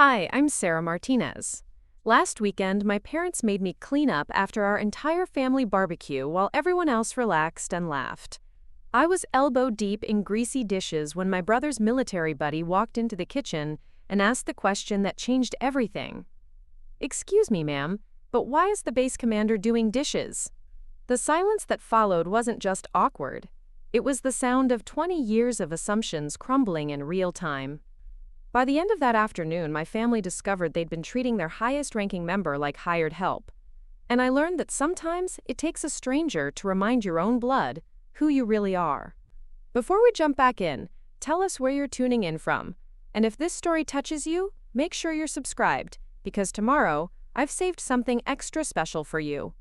Hi, I'm Sarah Martinez. Last weekend, my parents made me clean up after our entire family barbecue while everyone else relaxed and laughed. I was elbow deep in greasy dishes when my brother's military buddy walked into the kitchen and asked the question that changed everything. "Excuse me, ma'am, but why is the base commander doing dishes?" The silence that followed wasn't just awkward. It was the sound of 20 years of assumptions crumbling in real time. By the end of that afternoon, my family discovered they'd been treating their highest-ranking member like hired help. And I learned that sometimes it takes a stranger to remind your own blood who you really are. Before we jump back in, tell us where you're tuning in from. And if this story touches you, make sure you're subscribed, because tomorrow, I've saved something extra special for you.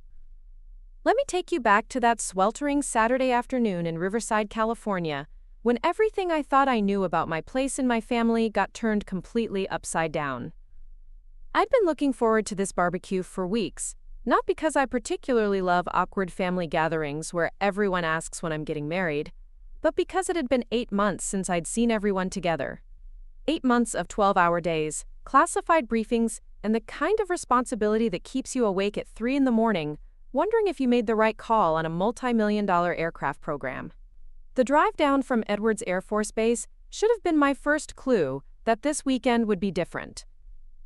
Let me take you back to that sweltering Saturday afternoon in Riverside, California, when everything I thought I knew about my place in my family got turned completely upside down. I'd been looking forward to this barbecue for weeks, not because I particularly love awkward family gatherings where everyone asks when I'm getting married, but because it had been 8 months since I'd seen everyone together. 8 months of 12-hour days, classified briefings, and the kind of responsibility that keeps you awake at 3 in the morning, wondering if you made the right call on a multi-million-dollar aircraft program. The drive down from Edwards Air Force Base should have been my first clue that this weekend would be different.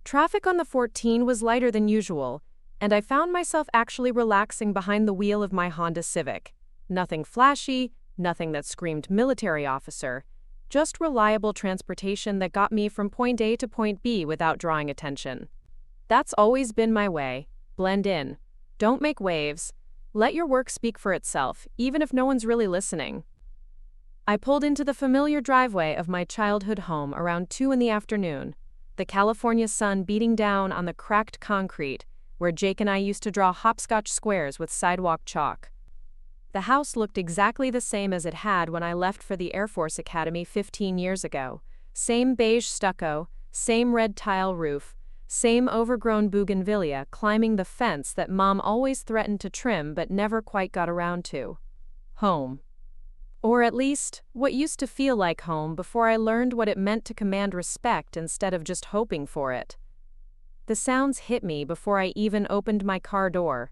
Traffic on the 14 was lighter than usual, and I found myself actually relaxing behind the wheel of my Honda Civic. Nothing flashy, nothing that screamed military officer, just reliable transportation that got me from point A to point B without drawing attention. That's always been my way. Blend in. Don't make waves. Let your work speak for itself, even if no one's really listening. I pulled into the familiar driveway of my childhood home around 2 in the afternoon, the California sun beating down on the cracked concrete where Jake and I used to draw hopscotch squares with sidewalk chalk. The house looked exactly the same as it had when I left for the Air Force Academy 15 years ago. Same beige stucco, same red tile roof, same overgrown bougainvillea climbing the fence that Mom always threatened to trim but never quite got around to. Home. Or at least, what used to feel like home before I learned what it meant to command respect instead of just hoping for it. The sounds hit me before I even opened my car door.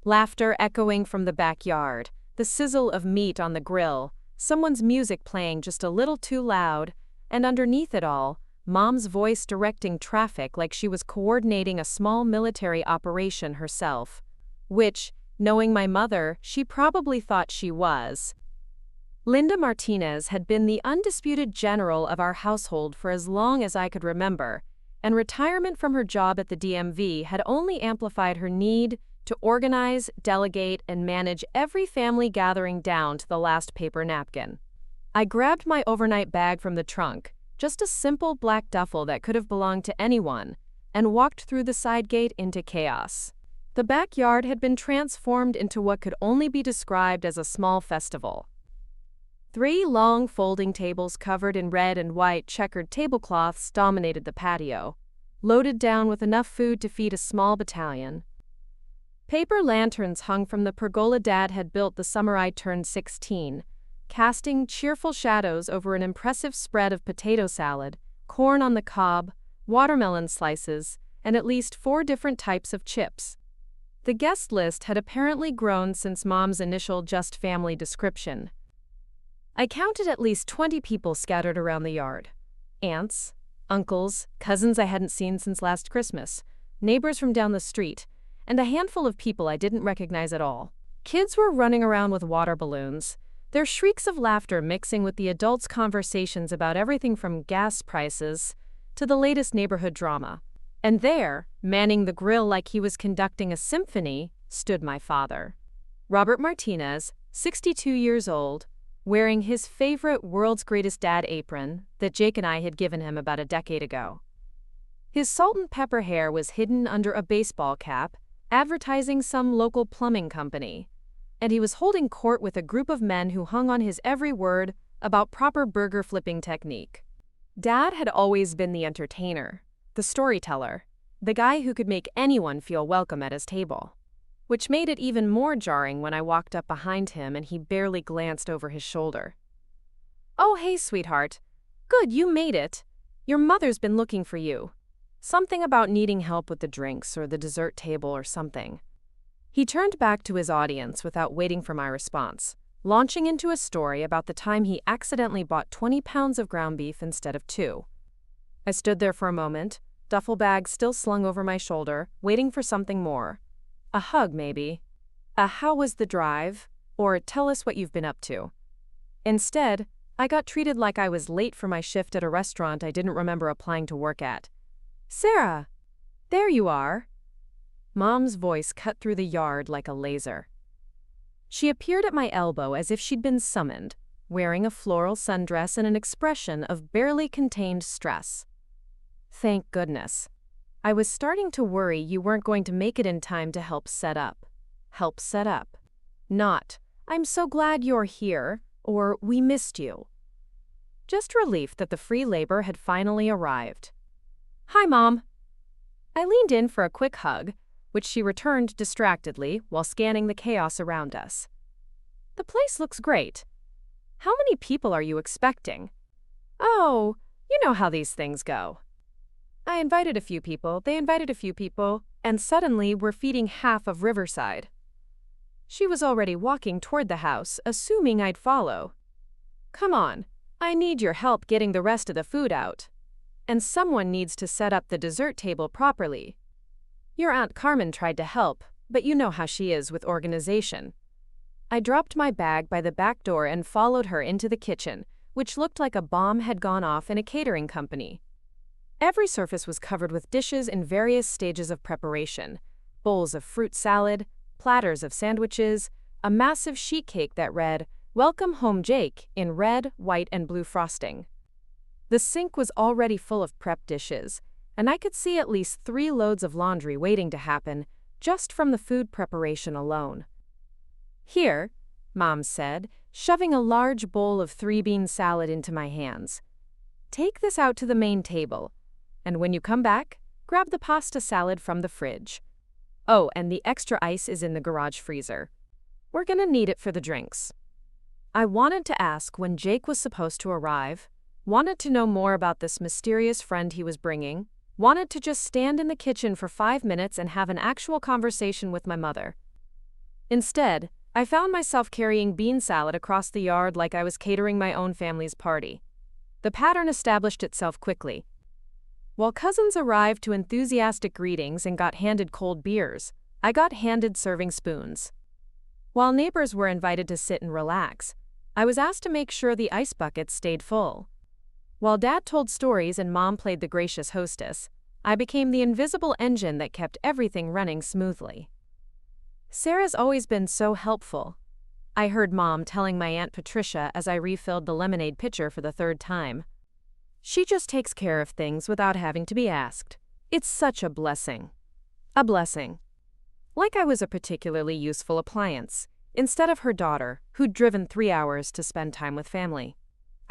Laughter echoing from the backyard, the sizzle of meat on the grill, someone's music playing just a little too loud, and underneath it all, Mom's voice directing traffic like she was coordinating a small military operation herself. Which, knowing my mother, she probably thought she was. Linda Martinez had been the undisputed general of our household for as long as I could remember, and retirement from her job at the DMV had only amplified her need to organize, delegate, and manage every family gathering down to the last paper napkin. I grabbed my overnight bag from the trunk, just a simple black duffel that could have belonged to anyone, and walked through the side gate into chaos. The backyard had been transformed into what could only be described as a small festival. 3 long folding tables covered in red and white checkered tablecloths dominated the patio, loaded down with enough food to feed a small battalion. Paper lanterns hung from the pergola Dad had built the summer I turned 16, casting cheerful shadows over an impressive spread of potato salad, corn on the cob, watermelon slices, and at least 4 different types of chips. The guest list had apparently grown since Mom's initial just family description. I counted at least 20 people scattered around the yard. Aunts, uncles, cousins I hadn't seen since last Christmas, neighbors from down the street, and a handful of people I didn't recognize at all. Kids were running around with water balloons, their shrieks of laughter mixing with the adults' conversations about everything from gas prices to the latest neighborhood drama. And there, manning the grill like he was conducting a symphony, stood my father. Robert Martinez, 62 years old, wearing his favorite World's Greatest Dad apron that Jake and I had given him about a decade ago. His salt and pepper hair was hidden under a baseball cap, advertising some local plumbing company, and he was holding court with a group of men who hung on his every word about proper burger flipping technique. Dad had always been the entertainer, the storyteller, the guy who could make anyone feel welcome at his table. Which made it even more jarring when I walked up behind him and he barely glanced over his shoulder. "Oh, hey, sweetheart. Good, you made it. Your mother's been looking for you." Something about needing help with the drinks or the dessert table or something. He turned back to his audience without waiting for my response, launching into a story about the time he accidentally bought 20 pounds of ground beef instead of 2. I stood there for a moment, duffel bag still slung over my shoulder, waiting for something more. A hug, maybe. A "how was the drive?" or "tell us what you've been up to." Instead, I got treated like I was late for my shift at a restaurant I didn't remember applying to work at. "Sarah! There you are!" Mom's voice cut through the yard like a laser. She appeared at my elbow as if she'd been summoned, wearing a floral sundress and an expression of barely contained stress. Thank goodness. I was starting to worry you weren't going to make it in time to help set up. Help set up. Not, "I'm so glad you're here," or "we missed you." Just relief that the free labor had finally arrived. "Hi, Mom." I leaned in for a quick hug, which she returned distractedly while scanning the chaos around us. "The place looks great. How many people are you expecting?" "Oh, you know how these things go." I invited a few people, they invited a few people, and suddenly we're feeding half of Riverside. She was already walking toward the house, assuming I'd follow. "Come on, I need your help getting the rest of the food out. And someone needs to set up the dessert table properly. Your Aunt Carmen tried to help, but you know how she is with organization." I dropped my bag by the back door and followed her into the kitchen, which looked like a bomb had gone off in a catering company. Every surface was covered with dishes in various stages of preparation: bowls of fruit salad, platters of sandwiches, a massive sheet cake that read, "Welcome Home Jake," in red, white, and blue frosting. The sink was already full of prep dishes, and I could see at least 3 loads of laundry waiting to happen just from the food preparation alone. "Here," Mom said, shoving a large bowl of 3-bean salad into my hands. "Take this out to the main table, and when you come back, grab the pasta salad from the fridge. Oh, and the extra ice is in the garage freezer. We're gonna need it for the drinks." I wanted to ask when Jake was supposed to arrive, wanted to know more about this mysterious friend he was bringing, wanted to just stand in the kitchen for 5 minutes and have an actual conversation with my mother. Instead, I found myself carrying bean salad across the yard like I was catering my own family's party. The pattern established itself quickly. While cousins arrived to enthusiastic greetings and got handed cold beers, I got handed serving spoons. While neighbors were invited to sit and relax, I was asked to make sure the ice buckets stayed full. While Dad told stories and Mom played the gracious hostess, I became the invisible engine that kept everything running smoothly. "Sarah's always been so helpful," I heard Mom telling my Aunt Patricia as I refilled the lemonade pitcher for the 3rd time. "She just takes care of things without having to be asked. It's such a blessing." A blessing. Like I was a particularly useful appliance, instead of her daughter, who'd driven 3 hours to spend time with family.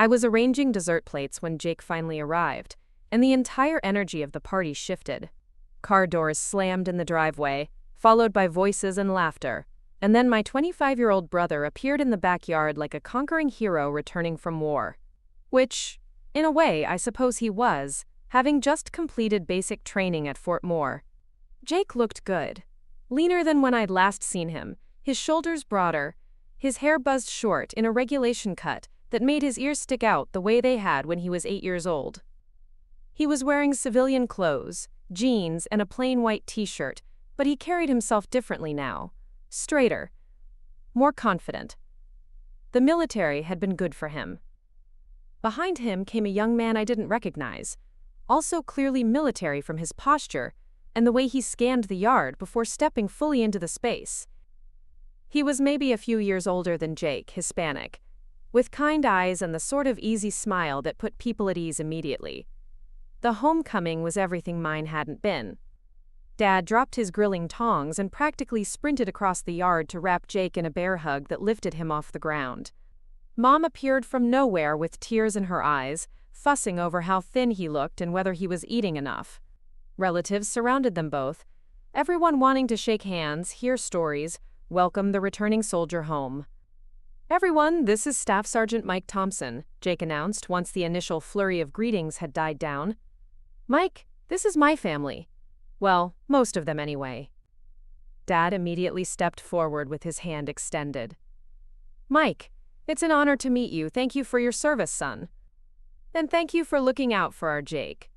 I was arranging dessert plates when Jake finally arrived, and the entire energy of the party shifted. Car doors slammed in the driveway, followed by voices and laughter, and then my 25-year-old brother appeared in the backyard like a conquering hero returning from war. Which, in a way, I suppose he was, having just completed basic training at Fort Moore. Jake looked good. Leaner than when I'd last seen him, his shoulders broader, his hair buzzed short in a regulation cut that made his ears stick out the way they had when he was 8 years old. He was wearing civilian clothes, jeans, and a plain white t-shirt, but he carried himself differently now. Straighter. More confident. The military had been good for him. Behind him came a young man I didn't recognize, also clearly military from his posture and the way he scanned the yard before stepping fully into the space. He was maybe a few years older than Jake, Hispanic, with kind eyes and the sort of easy smile that put people at ease immediately. The homecoming was everything mine hadn't been. Dad dropped his grilling tongs and practically sprinted across the yard to wrap Jake in a bear hug that lifted him off the ground. Mom appeared from nowhere with tears in her eyes, fussing over how thin he looked and whether he was eating enough. Relatives surrounded them both, everyone wanting to shake hands, hear stories, welcome the returning soldier home. "Everyone, this is Staff Sergeant Mike Thompson," Jake announced once the initial flurry of greetings had died down. "Mike, This is my family. Well, most of them anyway. Dad immediately stepped forward with his hand extended. Mike, it's an honor to meet you. Thank you for your service, son. And thank you for looking out for our Jake.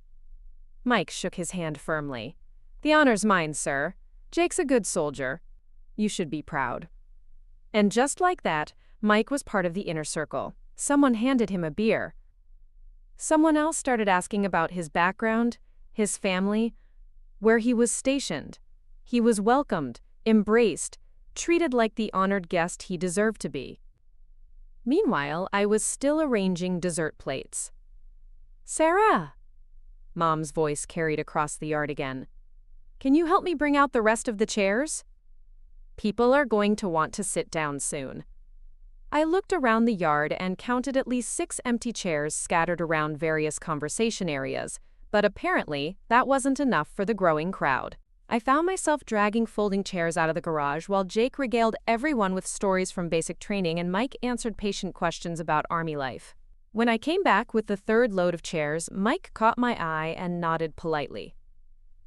Mike shook his hand firmly. The honor's mine, sir. Jake's a good soldier. You should be proud. And just like that, Mike was part of the inner circle. Someone handed him a beer. Someone else started asking about his background, his family, where he was stationed. He was welcomed, embraced, treated like the honored guest he deserved to be. Meanwhile, I was still arranging dessert plates. Sarah! Mom's voice carried across the yard again. Can you help me bring out the rest of the chairs? People are going to want to sit down soon. I looked around the yard and counted at least 6 empty chairs scattered around various conversation areas, but apparently that wasn't enough for the growing crowd. I found myself dragging folding chairs out of the garage while Jake regaled everyone with stories from basic training and Mike answered patient questions about Army life. When I came back with the 3rd load of chairs, Mike caught my eye and nodded politely.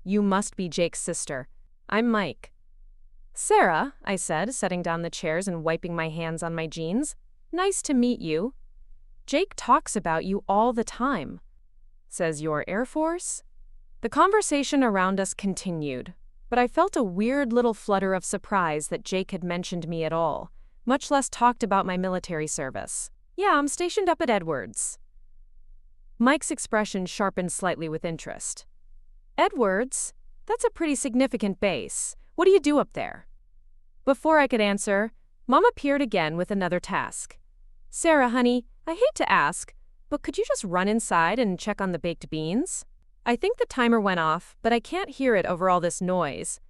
You must be Jake's sister. I'm Mike. Sarah, I said, setting down the chairs and wiping my hands on my jeans. Nice to meet you. Jake talks about you all the time. Says you're Air Force? The conversation around us continued, but I felt a weird little flutter of surprise that Jake had mentioned me at all, much less talked about my military service. Yeah, I'm stationed up at Edwards. Mike's expression sharpened slightly with interest. Edwards? That's a pretty significant base. What do you do up there? Before I could answer, Mom appeared again with another task. Sarah, honey, I hate to ask, but could you just run inside and check on the baked beans? I think the timer went off, but I can't hear it over all this noise.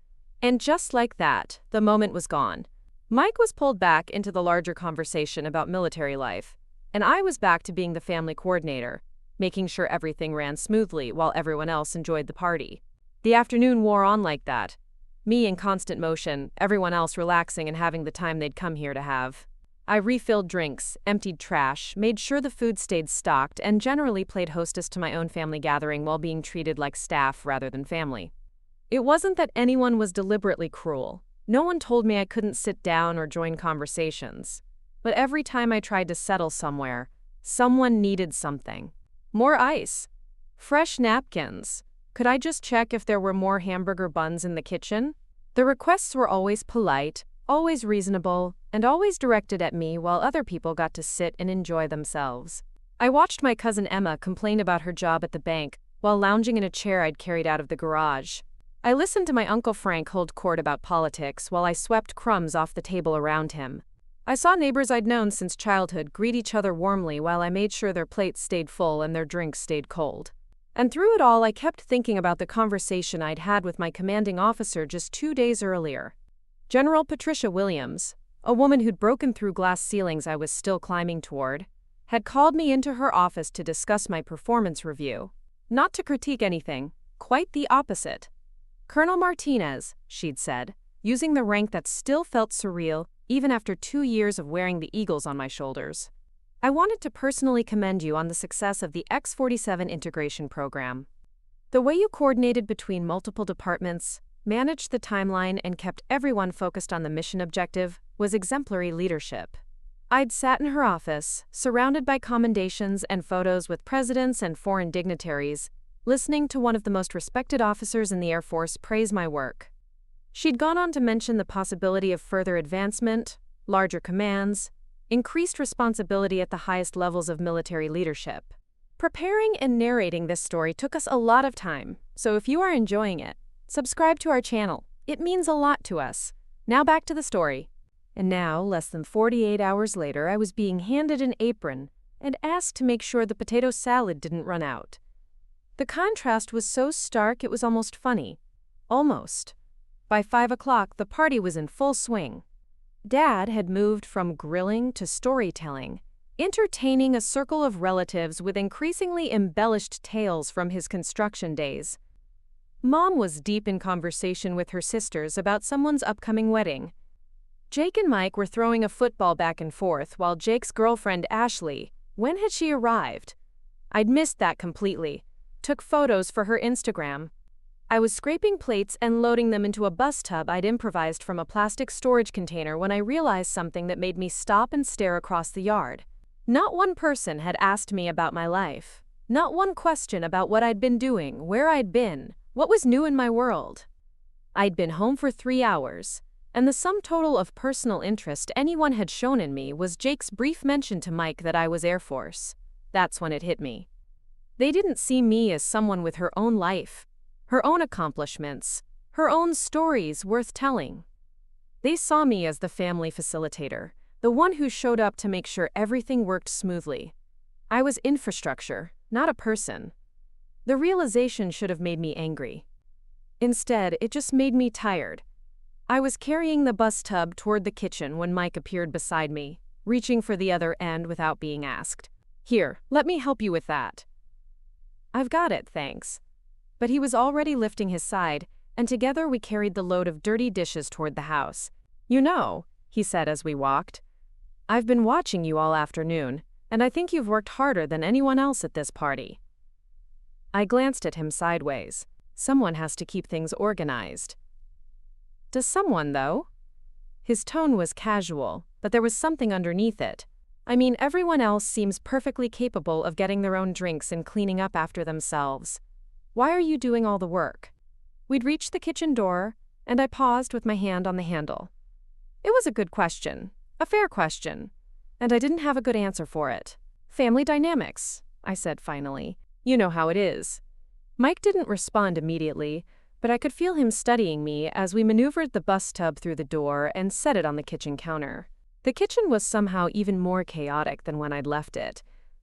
And just like that, the moment was gone. Mike was pulled back into the larger conversation about military life, and I was back to being the family coordinator, making sure everything ran smoothly while everyone else enjoyed the party. The afternoon wore on like that. Me in constant motion, everyone else relaxing and having the time they'd come here to have. I refilled drinks, emptied trash, made sure the food stayed stocked, and generally played hostess to my own family gathering while being treated like staff rather than family. It wasn't that anyone was deliberately cruel. No one told me I couldn't sit down or join conversations. But every time I tried to settle somewhere, someone needed something. More ice. Fresh napkins. Could I just check if there were more hamburger buns in the kitchen? The requests were always polite, always reasonable, and always directed at me while other people got to sit and enjoy themselves. I watched my cousin Emma complain about her job at the bank while lounging in a chair I'd carried out of the garage. I listened to my Uncle Frank hold court about politics while I swept crumbs off the table around him. I saw neighbors I'd known since childhood greet each other warmly while I made sure their plates stayed full and their drinks stayed cold. And through it all, I kept thinking about the conversation I'd had with my commanding officer just 2 days earlier. General Patricia Williams, a woman who'd broken through glass ceilings I was still climbing toward, had called me into her office to discuss my performance review. Not to critique anything, quite the opposite. Colonel Martinez, she'd said, using the rank that still felt surreal even after 2 years of wearing the eagles on my shoulders. I wanted to personally commend you on the success of the X-47 integration program. The way you coordinated between multiple departments, managed the timeline, and kept everyone focused on the mission objective was exemplary leadership. I'd sat in her office, surrounded by commendations and photos with presidents and foreign dignitaries, listening to one of the most respected officers in the Air Force praise my work. She'd gone on to mention the possibility of further advancement, larger commands, increased responsibility at the highest levels of military leadership. Preparing and narrating this story took us a lot of time, so if you are enjoying it, subscribe to our channel. It means a lot to us. Now back to the story. And now, less than 48 hours later, I was being handed an apron and asked to make sure the potato salad didn't run out. The contrast was so stark it was almost funny. Almost. By 5 o'clock, the party was in full swing. Dad had moved from grilling to storytelling, entertaining a circle of relatives with increasingly embellished tales from his construction days. Mom was deep in conversation with her sisters about someone's upcoming wedding. Jake and Mike were throwing a football back and forth while Jake's girlfriend Ashley, when had she arrived? I'd missed that completely. took photos for her Instagram. I was scraping plates and loading them into a bus tub I'd improvised from a plastic storage container when I realized something that made me stop and stare across the yard. Not one person had asked me about my life. Not one question about what I'd been doing, where I'd been, what was new in my world. I'd been home for 3 hours, and the sum total of personal interest anyone had shown in me was Jake's brief mention to Mike that I was Air Force. That's when it hit me. They didn't see me as someone with her own life, her own accomplishments, her own stories worth telling. They saw me as the family facilitator, the one who showed up to make sure everything worked smoothly. I was infrastructure, not a person. The realization should have made me angry. Instead, it just made me tired. I was carrying the bus tub toward the kitchen when Mike appeared beside me, reaching for the other end without being asked. "Here, let me help you with that." "I've got it, thanks." But he was already lifting his side, and together we carried the load of dirty dishes toward the house. "You know," he said as we walked, "I've been watching you all afternoon, and I think you've worked harder than anyone else at this party." I glanced at him sideways. Someone has to keep things organized. Does someone, though? His tone was casual, but there was something underneath it. I mean, everyone else seems perfectly capable of getting their own drinks and cleaning up after themselves. Why are you doing all the work? We'd reached the kitchen door, and I paused with my hand on the handle. It was a good question, a fair question, and I didn't have a good answer for it. "Family dynamics," I said finally. "You know how it is." Mike didn't respond immediately, but I could feel him studying me as we maneuvered the bus tub through the door and set it on the kitchen counter. The kitchen was somehow even more chaotic than when I'd left it,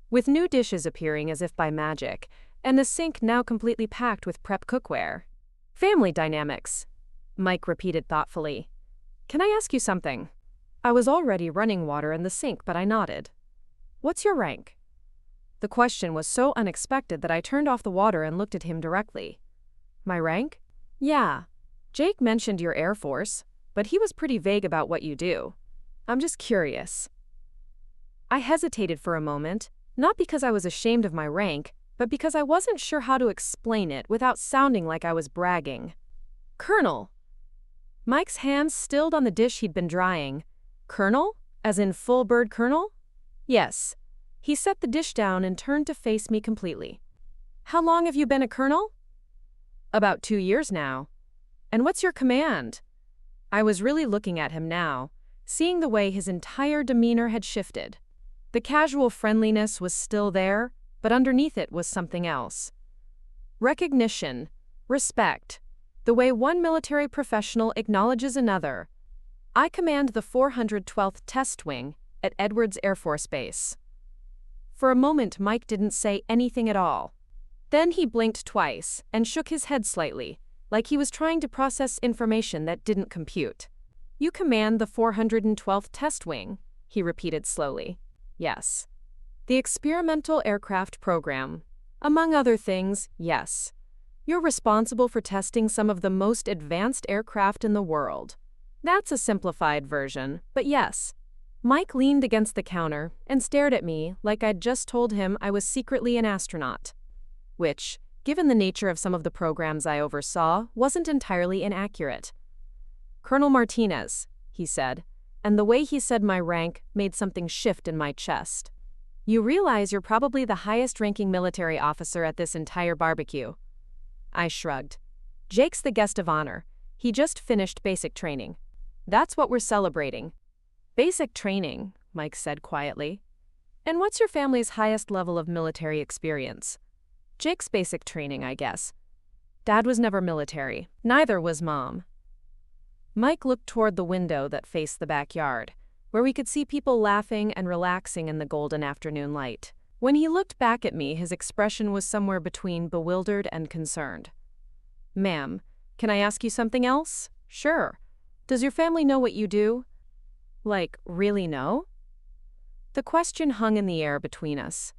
with new dishes appearing as if by magic, and the sink now completely packed with prep cookware. "Family dynamics," Mike repeated thoughtfully. "Can I ask you something?" I was already running water in the sink, but I nodded. "What's your rank?" The question was so unexpected that I turned off the water and looked at him directly. "My rank?" "Yeah. Jake mentioned your Air Force, but he was pretty vague about what you do. I'm just curious." I hesitated for a moment, not because I was ashamed of my rank, but because I wasn't sure how to explain it without sounding like I was bragging. "Colonel." Mike's hands stilled on the dish he'd been drying. "Colonel? As in full bird colonel?" "Yes." He set the dish down and turned to face me completely. "How long have you been a colonel?" "About 2 years now." "And what's your command?" I was really looking at him now, seeing the way his entire demeanor had shifted. The casual friendliness was still there, but underneath it was something else. Recognition, respect, the way one military professional acknowledges another. "I command the 412th Test Wing at Edwards Air Force Base." For a moment, Mike didn't say anything at all. Then he blinked twice and shook his head slightly, like he was trying to process information that didn't compute. "You command the 412th Test Wing," he repeated slowly. "Yes. The experimental aircraft program. Among other things, yes. You're responsible for testing some of the most advanced aircraft in the world. That's a simplified version, but yes." Mike leaned against the counter and stared at me like I'd just told him I was secretly an astronaut. Which, given the nature of some of the programs I oversaw, wasn't entirely inaccurate. "Colonel Martinez," he said, and the way he said my rank made something shift in my chest. "You realize you're probably the highest-ranking military officer at this entire barbecue." I shrugged. "Jake's the guest of honor. He just finished basic training. That's what we're celebrating." "Basic training," Mike said quietly. "And what's your family's highest level of military experience?" "Jake's basic training, I guess. Dad was never military. Neither was Mom." Mike looked toward the window that faced the backyard, where we could see people laughing and relaxing in the golden afternoon light. When he looked back at me, his expression was somewhere between bewildered and concerned. "Ma'am, can I ask you something else?" "Sure. Does your family know what you do?" "Like, really know?" The question hung in the air between us,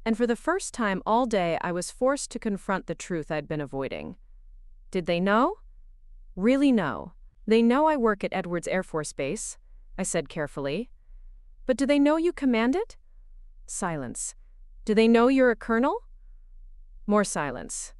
and for the first time all day I was forced to confront the truth I'd been avoiding. "Did they know?" "Really know. They know I work at Edwards Air Force Base," I said carefully. "But do they know you command it?" Silence. "Do they know you're a colonel?" More silence.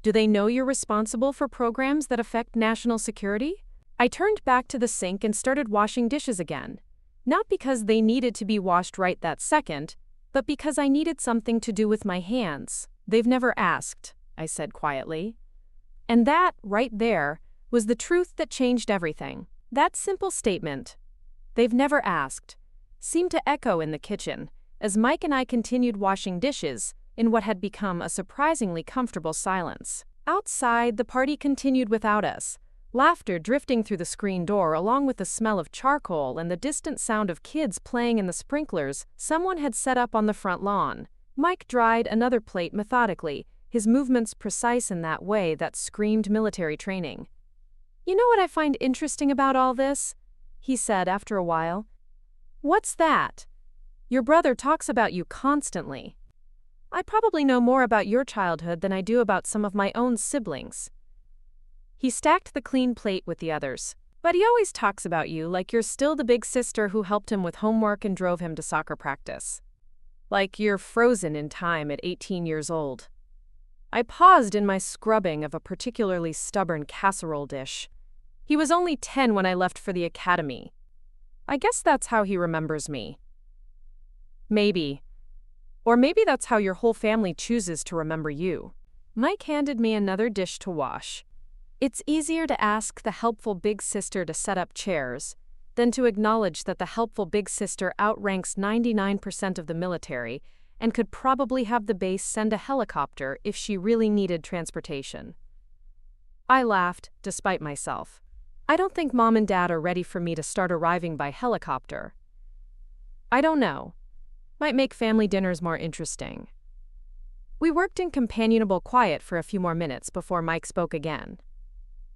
Do they know you're responsible for programs that affect national security? I turned back to the sink and started washing dishes again. Not because they needed to be washed right that second, but because I needed something to do with my hands. They've never asked, I said quietly. And that, right there, was the truth that changed everything. That simple statement, "They've never asked," seemed to echo in the kitchen as Mike and I continued washing dishes in what had become a surprisingly comfortable silence. Outside, the party continued without us, laughter drifting through the screen door along with the smell of charcoal and the distant sound of kids playing in the sprinklers someone had set up on the front lawn. Mike dried another plate methodically, his movements precise in that way that screamed military training. "You know what I find interesting about all this?" he said after a while. "What's that? Your brother talks about you constantly. I probably know more about your childhood than I do about some of my own siblings." He stacked the clean plate with the others. "But he always talks about you like you're still the big sister who helped him with homework and drove him to soccer practice. Like you're frozen in time at 18 years old." I paused in my scrubbing of a particularly stubborn casserole dish. "He was only 10 when I left for the academy. I guess that's how he remembers me." "Maybe. Or maybe that's how your whole family chooses to remember you." Mike handed me another dish to wash. It's easier to ask the helpful big sister to set up chairs than to acknowledge that the helpful big sister outranks 99% of the military and could probably have the base send a helicopter if she really needed transportation. I laughed, despite myself. I don't think Mom and Dad are ready for me to start arriving by helicopter. I don't know. Might make family dinners more interesting. We worked in companionable quiet for a few more minutes before Mike spoke again.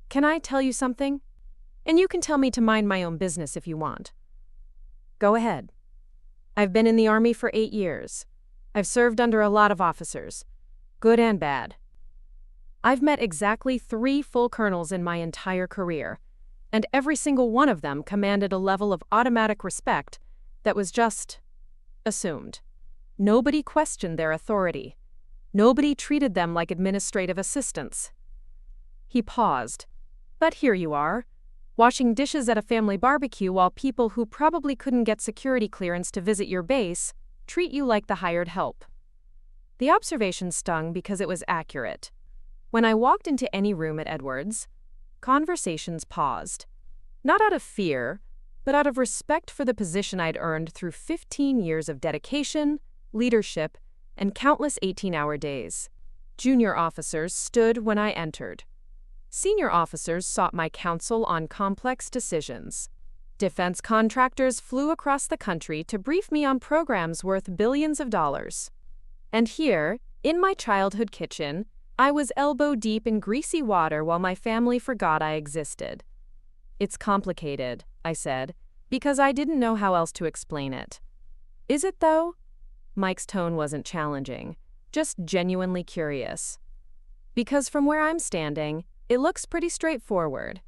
"Can I tell you something? And you can tell me to mind my own business if you want." "Go ahead." "I've been in the Army for 8 years. I've served under a lot of officers, good and bad. I've met exactly 3 full colonels in my entire career, and every single one of them commanded a level of automatic respect that was just assumed. Nobody questioned their authority. Nobody treated them like administrative assistants." He paused. "But here you are, washing dishes at a family barbecue while people who probably couldn't get security clearance to visit your base treat you like the hired help." The observation stung because it was accurate. When I walked into any room at Edwards, conversations paused. Not out of fear, but out of respect for the position I'd earned through 15 years of dedication, leadership, and countless 18-hour days. Junior officers stood when I entered. Senior officers sought my counsel on complex decisions. Defense contractors flew across the country to brief me on programs worth billions of dollars. And here, in my childhood kitchen, I was elbow deep in greasy water while my family forgot I existed. "It's complicated," I said, because I didn't know how else to explain it. "Is it, though?" Mike's tone wasn't challenging, just genuinely curious. "Because from where I'm standing, it looks pretty straightforward.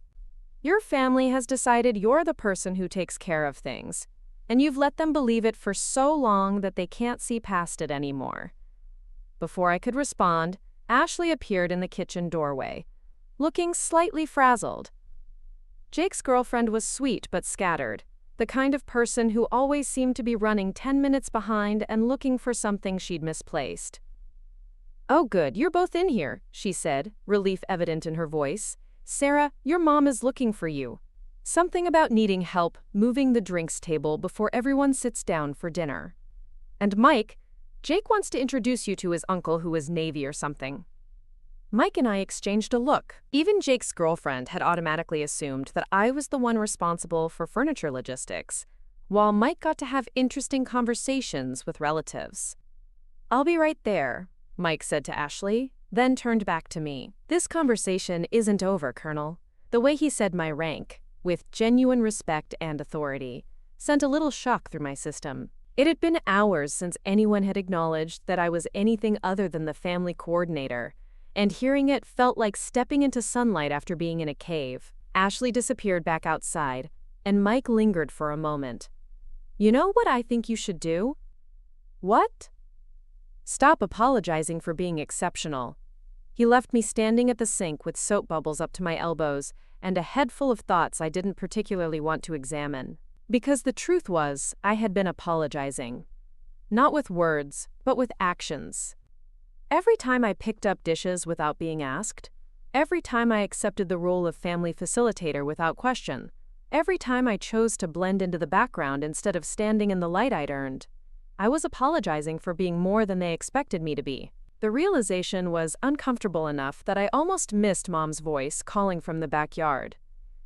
Your family has decided you're the person who takes care of things, and you've let them believe it for so long that they can't see past it anymore." Before I could respond, Ashley appeared in the kitchen doorway, looking slightly frazzled. Jake's girlfriend was sweet but scattered, the kind of person who always seemed to be running 10 minutes behind and looking for something she'd misplaced. "Oh good, you're both in here," she said, relief evident in her voice. "Sarah, your mom is looking for you. Something about needing help moving the drinks table before everyone sits down for dinner. And Mike, Jake wants to introduce you to his uncle who is Navy or something." Mike and I exchanged a look. Even Jake's girlfriend had automatically assumed that I was the one responsible for furniture logistics, while Mike got to have interesting conversations with relatives. "I'll be right there," Mike said to Ashley, then turned back to me. "This conversation isn't over, Colonel." The way he said my rank, with genuine respect and authority, sent a little shock through my system. It had been hours since anyone had acknowledged that I was anything other than the family coordinator, and hearing it felt like stepping into sunlight after being in a cave. Ashley disappeared back outside, and Mike lingered for a moment. "You know what I think you should do?" "What?" Stop apologizing for being exceptional. He left me standing at the sink with soap bubbles up to my elbows and a head full of thoughts I didn't particularly want to examine. Because the truth was, I had been apologizing. Not with words, but with actions. Every time I picked up dishes without being asked, every time I accepted the role of family facilitator without question, every time I chose to blend into the background instead of standing in the light I'd earned, I was apologizing for being more than they expected me to be. The realization was uncomfortable enough that I almost missed Mom's voice calling from the backyard.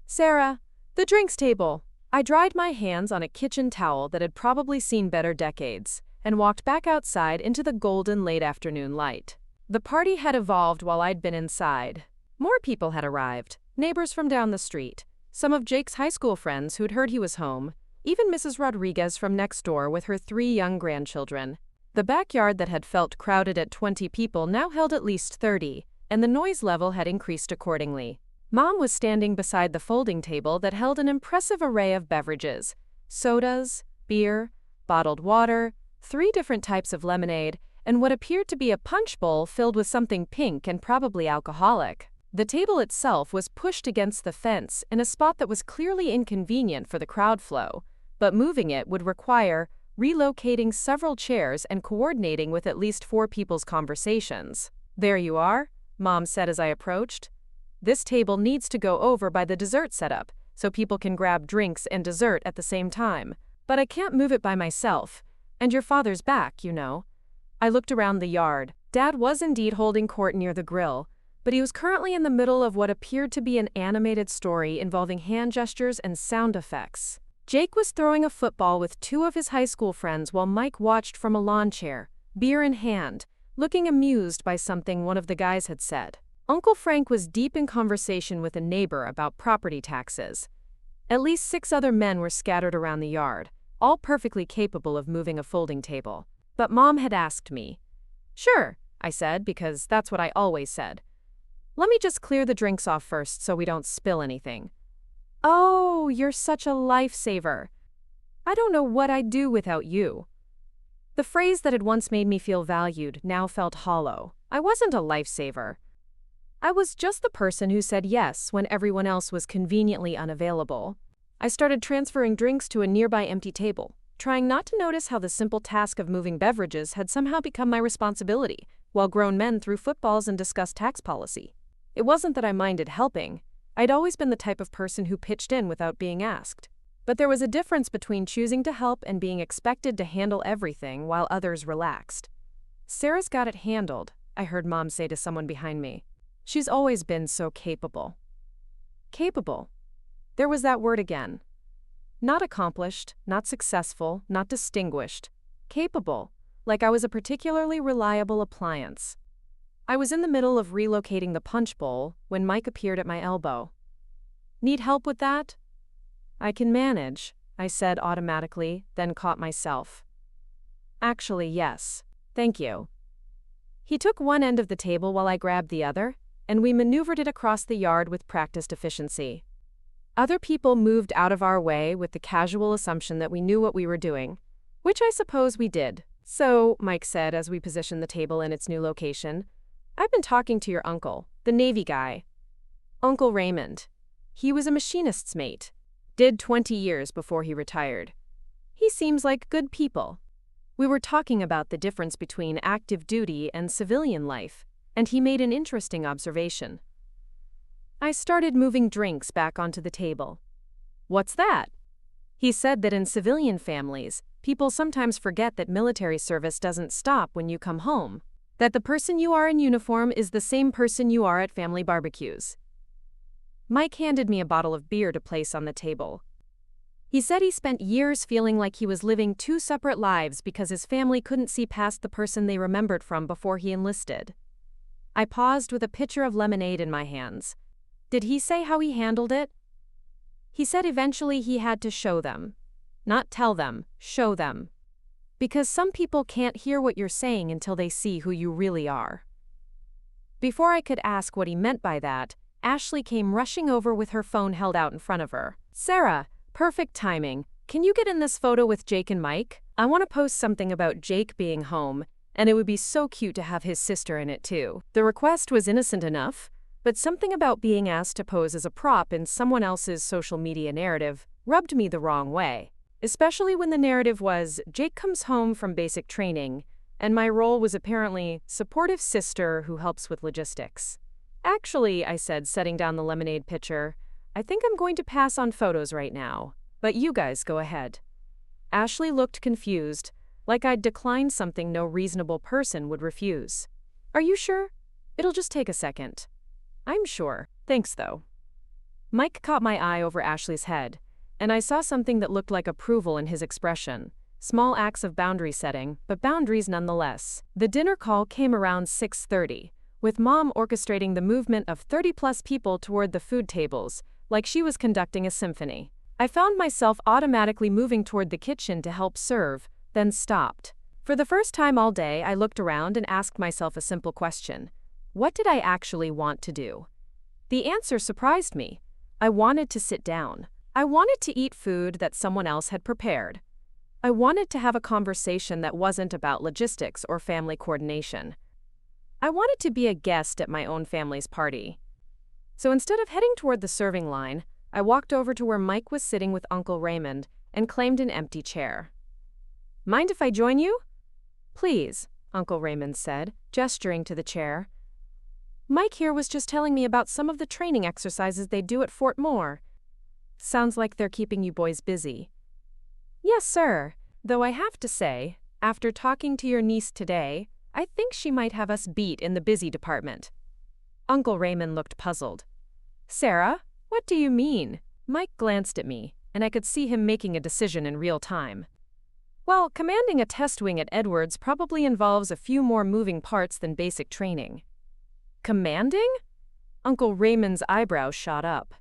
"Sarah, the drinks table." I dried my hands on a kitchen towel that had probably seen better decades and walked back outside into the golden late afternoon light. The party had evolved while I'd been inside. More people had arrived, neighbors from down the street, some of Jake's high school friends who'd heard he was home, even Mrs. Rodriguez from next door with her 3 young grandchildren. The backyard that had felt crowded at 20 people now held at least 30, and the noise level had increased accordingly. Mom was standing beside the folding table that held an impressive array of beverages: sodas, beer, bottled water, 3 different types of lemonade, and what appeared to be a punch bowl filled with something pink and probably alcoholic. The table itself was pushed against the fence in a spot that was clearly inconvenient for the crowd flow, but moving it would require relocating several chairs and coordinating with at least 4 people's conversations. "There you are," Mom said as I approached. "This table needs to go over by the dessert setup, so people can grab drinks and dessert at the same time. But I can't move it by myself. And your father's back, you know." I looked around the yard. Dad was indeed holding court near the grill, but he was currently in the middle of what appeared to be an animated story involving hand gestures and sound effects. Jake was throwing a football with 2 of his high school friends while Mike watched from a lawn chair, beer in hand, looking amused by something one of the guys had said. Uncle Frank was deep in conversation with a neighbor about property taxes. At least 6 other men were scattered around the yard, all perfectly capable of moving a folding table. But Mom had asked me. "Sure," I said, because that's what I always said. "Let me just clear the drinks off first so we don't spill anything." "Oh, you're such a lifesaver. I don't know what I'd do without you." The phrase that had once made me feel valued now felt hollow. I wasn't a lifesaver. I was just the person who said yes when everyone else was conveniently unavailable. I started transferring drinks to a nearby empty table, trying not to notice how the simple task of moving beverages had somehow become my responsibility, while grown men threw footballs and discussed tax policy. It wasn't that I minded helping. I'd always been the type of person who pitched in without being asked. But there was a difference between choosing to help and being expected to handle everything while others relaxed. "Sarah's got it handled," I heard Mom say to someone behind me. "She's always been so capable." Capable. There was that word again. Not accomplished, not successful, not distinguished. Capable, like I was a particularly reliable appliance. I was in the middle of relocating the punch bowl when Mike appeared at my elbow. "Need help with that?" "I can manage," I said automatically, then caught myself. "Actually, yes. Thank you." He took one end of the table while I grabbed the other, and we maneuvered it across the yard with practiced efficiency. Other people moved out of our way with the casual assumption that we knew what we were doing, which I suppose we did. "So," Mike said as we positioned the table in its new location, "I've been talking to your uncle, the Navy guy. Uncle Raymond. He was a machinist's mate. Did 20 years before he retired. He seems like good people." We were talking about the difference between active duty and civilian life, and he made an interesting observation. I started moving drinks back onto the table. "What's that?" He said that in civilian families, people sometimes forget that military service doesn't stop when you come home, that the person you are in uniform is the same person you are at family barbecues. Mike handed me a bottle of beer to place on the table. He said he spent years feeling like he was living 2 separate lives because his family couldn't see past the person they remembered from before he enlisted. I paused with a pitcher of lemonade in my hands. Did he say how he handled it? He said eventually he had to show them. Not tell them, show them. Because some people can't hear what you're saying until they see who you really are. Before I could ask what he meant by that, Ashley came rushing over with her phone held out in front of her. "Sarah, perfect timing. Can you get in this photo with Jake and Mike? I want to post something about Jake being home, And it would be so cute to have his sister in it too. The request was innocent enough, but something about being asked to pose as a prop in someone else's social media narrative rubbed me the wrong way. Especially when the narrative was, Jake comes home from basic training, and my role was apparently supportive sister who helps with logistics. Actually, I said, setting down the lemonade pitcher, I think I'm going to pass on photos right now. But you guys go ahead. Ashley looked confused, like I'd declined something no reasonable person would refuse. Are you sure? It'll just take a second. I'm sure. Thanks, though. Mike caught my eye over Ashley's head, and I saw something that looked like approval in his expression. Small acts of boundary setting, but boundaries nonetheless. The dinner call came around 6:30, with Mom orchestrating the movement of 30-plus people toward the food tables, like she was conducting a symphony. I found myself automatically moving toward the kitchen to help serve, then stopped. For the first time all day, I looked around and asked myself a simple question. What did I actually want to do? The answer surprised me. I wanted to sit down. I wanted to eat food that someone else had prepared. I wanted to have a conversation that wasn't about logistics or family coordination. I wanted to be a guest at my own family's party. So instead of heading toward the serving line, I walked over to where Mike was sitting with Uncle Raymond and claimed an empty chair. Mind if I join you? Please, Uncle Raymond said, gesturing to the chair. Mike here was just telling me about some of the training exercises they do at Fort Moore. Sounds like they're keeping you boys busy. Yes, sir. Though I have to say, after talking to your niece today, I think she might have us beat in the busy department. Uncle Raymond looked puzzled. Sarah, what do you mean? Mike glanced at me, and I could see him making a decision in real time. Well, commanding a test wing at Edwards probably involves a few more moving parts than basic training. Commanding? Uncle Raymond's eyebrows shot up.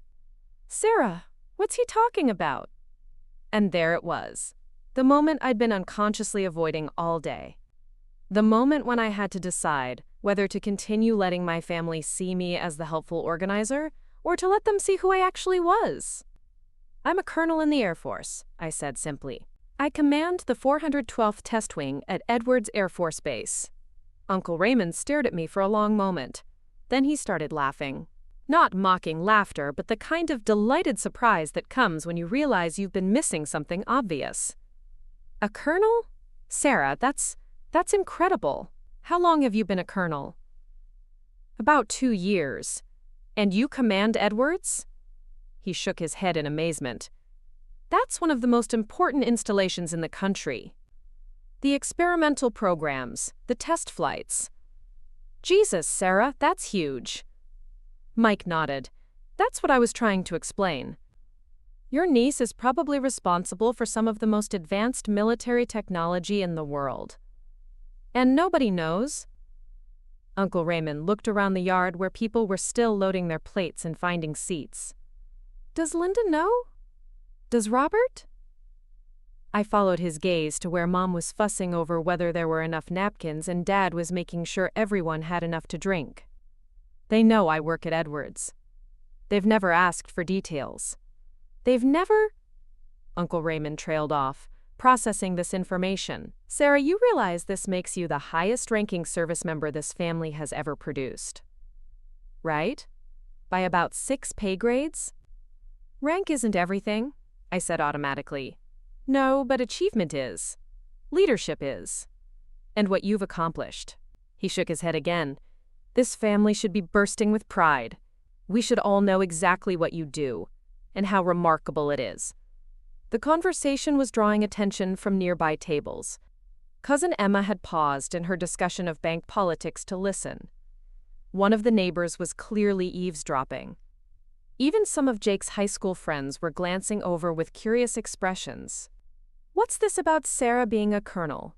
Sarah, what's he talking about? And there it was. The moment I'd been unconsciously avoiding all day. The moment when I had to decide whether to continue letting my family see me as the helpful organizer or to let them see who I actually was. I'm a colonel in the Air Force, I said simply. I command the 412th Test Wing at Edwards Air Force Base. Uncle Raymond stared at me for a long moment. Then he started laughing. Not mocking laughter, but the kind of delighted surprise that comes when you realize you've been missing something obvious. A colonel? Sarah, that's incredible. How long have you been a colonel? About 2 years. And you command Edwards? He shook his head in amazement. That's one of the most important installations in the country. The experimental programs, the test flights. Jesus, Sarah, that's huge. Mike nodded. That's what I was trying to explain. Your niece is probably responsible for some of the most advanced military technology in the world. And nobody knows. Uncle Raymond looked around the yard where people were still loading their plates and finding seats. Does Linda know? Does Robert? I followed his gaze to where Mom was fussing over whether there were enough napkins and Dad was making sure everyone had enough to drink. They know I work at Edwards. They've never asked for details. They've never... Uncle Raymond trailed off, processing this information. Sarah, you realize this makes you the highest-ranking service member this family has ever produced. Right? By about 6 pay grades? Rank isn't everything, I said automatically. No, but achievement is. Leadership is. And what you've accomplished. He shook his head again. This family should be bursting with pride. We should all know exactly what you do, and how remarkable it is. The conversation was drawing attention from nearby tables. Cousin Emma had paused in her discussion of bank politics to listen. One of the neighbors was clearly eavesdropping. Even some of Jake's high school friends were glancing over with curious expressions. What's this about Sarah being a colonel?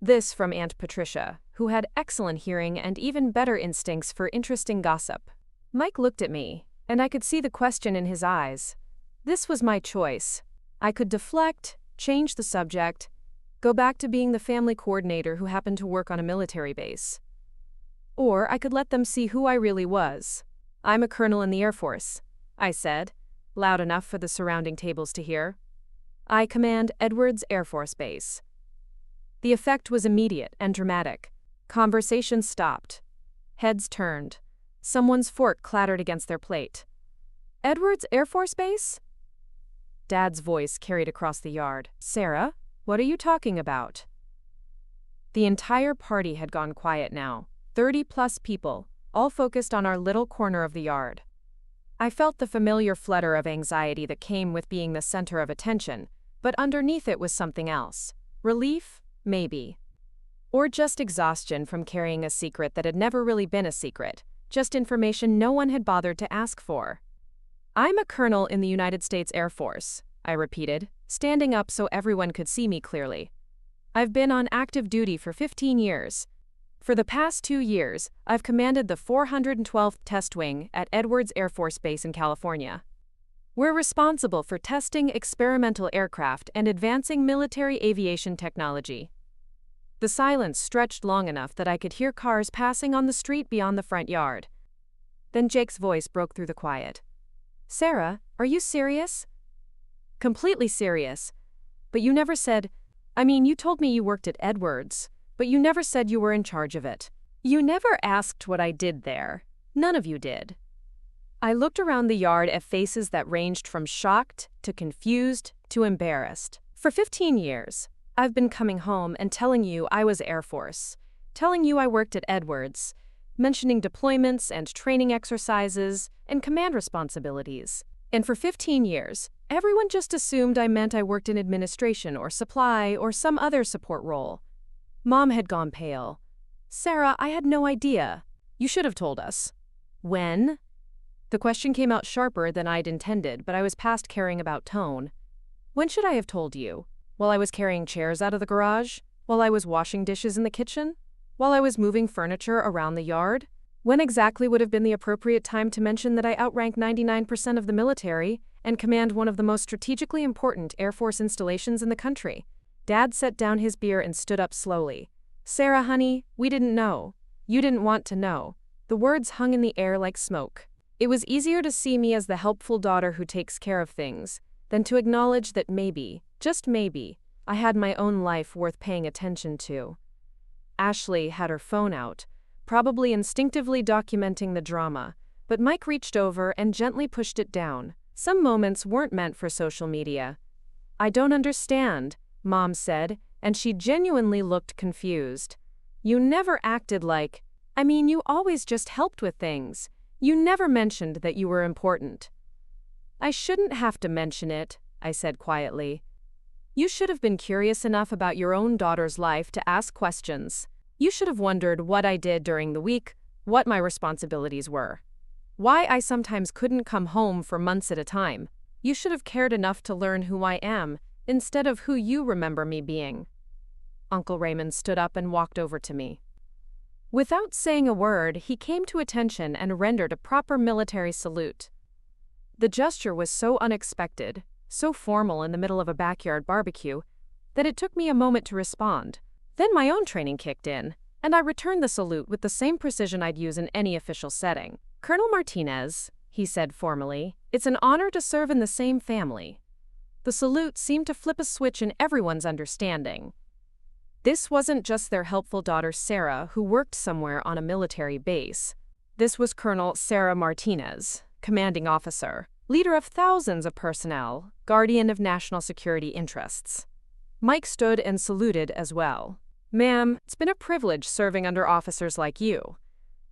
This from Aunt Patricia, who had excellent hearing and even better instincts for interesting gossip. Mike looked at me, and I could see the question in his eyes. This was my choice. I could deflect, change the subject, go back to being the family coordinator who happened to work on a military base. Or I could let them see who I really was. I'm a colonel in the Air Force, I said, loud enough for the surrounding tables to hear. I command Edwards Air Force Base. The effect was immediate and dramatic. Conversation stopped. Heads turned. Someone's fork clattered against their plate. "Edwards Air Force Base?" Dad's voice carried across the yard. "Sarah, what are you talking about?" The entire party had gone quiet now. 30-plus people, all focused on our little corner of the yard. I felt the familiar flutter of anxiety that came with being the center of attention, but underneath it was something else. Relief? Maybe. Or just exhaustion from carrying a secret that had never really been a secret, just information no one had bothered to ask for. "I'm a colonel in the United States Air Force," I repeated, standing up so everyone could see me clearly. "I've been on active duty for 15 years. For the past 2 years, I've commanded the 412th Test Wing at Edwards Air Force Base in California. We're responsible for testing experimental aircraft and advancing military aviation technology." The silence stretched long enough that I could hear cars passing on the street beyond the front yard. Then Jake's voice broke through the quiet. "Sarah, are you serious?" "Completely serious. But you never said, you told me you worked at Edwards, but you never said you were in charge of it. You never asked what I did there. None of you did." I looked around the yard at faces that ranged from shocked to confused to embarrassed. "For 15 years, I've been coming home and telling you I was Air Force, telling you I worked at Edwards, mentioning deployments and training exercises and command responsibilities. And for 15 years, everyone just assumed I meant I worked in administration or supply or some other support role." Mom had gone pale. "Sarah, I had no idea. You should have told us." "When?" The question came out sharper than I'd intended, but I was past caring about tone. "When should I have told you? While I was carrying chairs out of the garage? While I was washing dishes in the kitchen? While I was moving furniture around the yard? When exactly would have been the appropriate time to mention that I outrank 99% of the military and command one of the most strategically important Air Force installations in the country?" Dad set down his beer and stood up slowly. "Sarah, honey, we didn't know. You didn't want to know." The words hung in the air like smoke. It was easier to see me as the helpful daughter who takes care of things than to acknowledge that maybe, just maybe, I had my own life worth paying attention to. Ashley had her phone out, probably instinctively documenting the drama, but Mike reached over and gently pushed it down. Some moments weren't meant for social media. "I don't understand," Mom said, and she genuinely looked confused. "You never acted like, you always just helped with things. You never mentioned that you were important." "I shouldn't have to mention it," I said quietly. "You should have been curious enough about your own daughter's life to ask questions. You should have wondered what I did during the week, what my responsibilities were. Why I sometimes couldn't come home for months at a time. You should have cared enough to learn who I am, instead of who you remember me being." Uncle Raymond stood up and walked over to me. Without saying a word, he came to attention and rendered a proper military salute. The gesture was so unexpected, so formal in the middle of a backyard barbecue, that it took me a moment to respond. Then my own training kicked in, and I returned the salute with the same precision I'd use in any official setting. "Colonel Martinez," he said formally, "it's an honor to serve in the same family." The salute seemed to flip a switch in everyone's understanding. This wasn't just their helpful daughter Sarah, who worked somewhere on a military base. This was Colonel Sarah Martinez, commanding officer, leader of thousands of personnel, guardian of national security interests. Mike stood and saluted as well. "Ma'am, it's been a privilege serving under officers like you."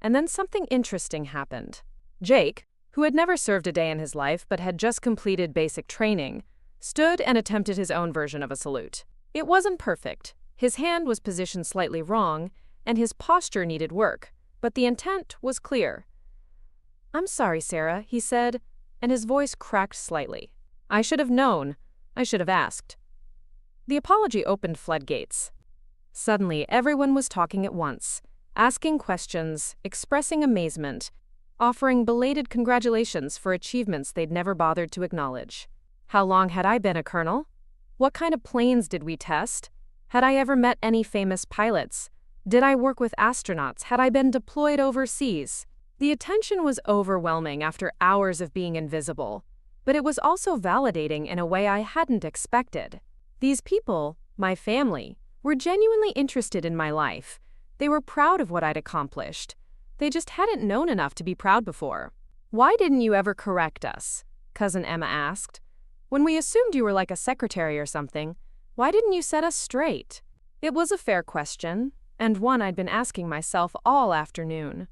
And then something interesting happened. Jake, who had never served a day in his life but had just completed basic training, stood and attempted his own version of a salute. It wasn't perfect. His hand was positioned slightly wrong, and his posture needed work, but the intent was clear. "I'm sorry, Sarah," he said, and his voice cracked slightly. "I should have known. I should have asked." The apology opened floodgates. Suddenly, everyone was talking at once, asking questions, expressing amazement, offering belated congratulations for achievements they'd never bothered to acknowledge. How long had I been a colonel? What kind of planes did we test? Had I ever met any famous pilots? Did I work with astronauts? Had I been deployed overseas? The attention was overwhelming after hours of being invisible, but it was also validating in a way I hadn't expected. These people, my family, were genuinely interested in my life. They were proud of what I'd accomplished. They just hadn't known enough to be proud before. "Why didn't you ever correct us?" Cousin Emma asked. "When we assumed you were like a secretary or something, why didn't you set us straight?" It was a fair question, and one I'd been asking myself all afternoon.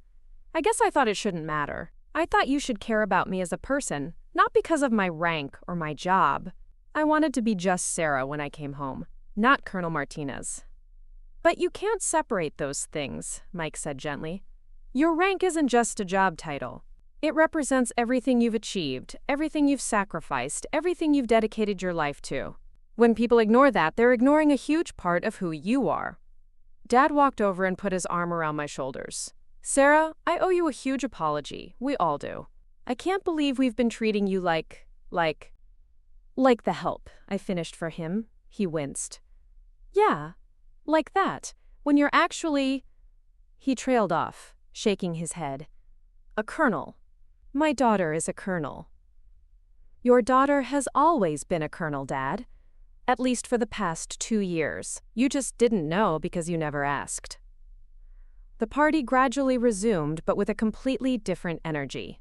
I guess I thought it shouldn't matter. I thought you should care about me as a person, not because of my rank or my job. I wanted to be just Sarah when I came home, not Colonel Martinez. "But you can't separate those things," Mike said gently. "Your rank isn't just a job title. It represents everything you've achieved, everything you've sacrificed, everything you've dedicated your life to. When people ignore that, they're ignoring a huge part of who you are." Dad walked over and put his arm around my shoulders. "Sarah, I owe you a huge apology. We all do. I can't believe we've been treating you like the help," I finished for him. He winced. "Yeah, like that, when you're actually—" He trailed off, shaking his head. "A colonel. My daughter is a colonel." "Your daughter has always been a colonel, Dad. At least for the past 2 years. You just didn't know because you never asked." The party gradually resumed, but with a completely different energy.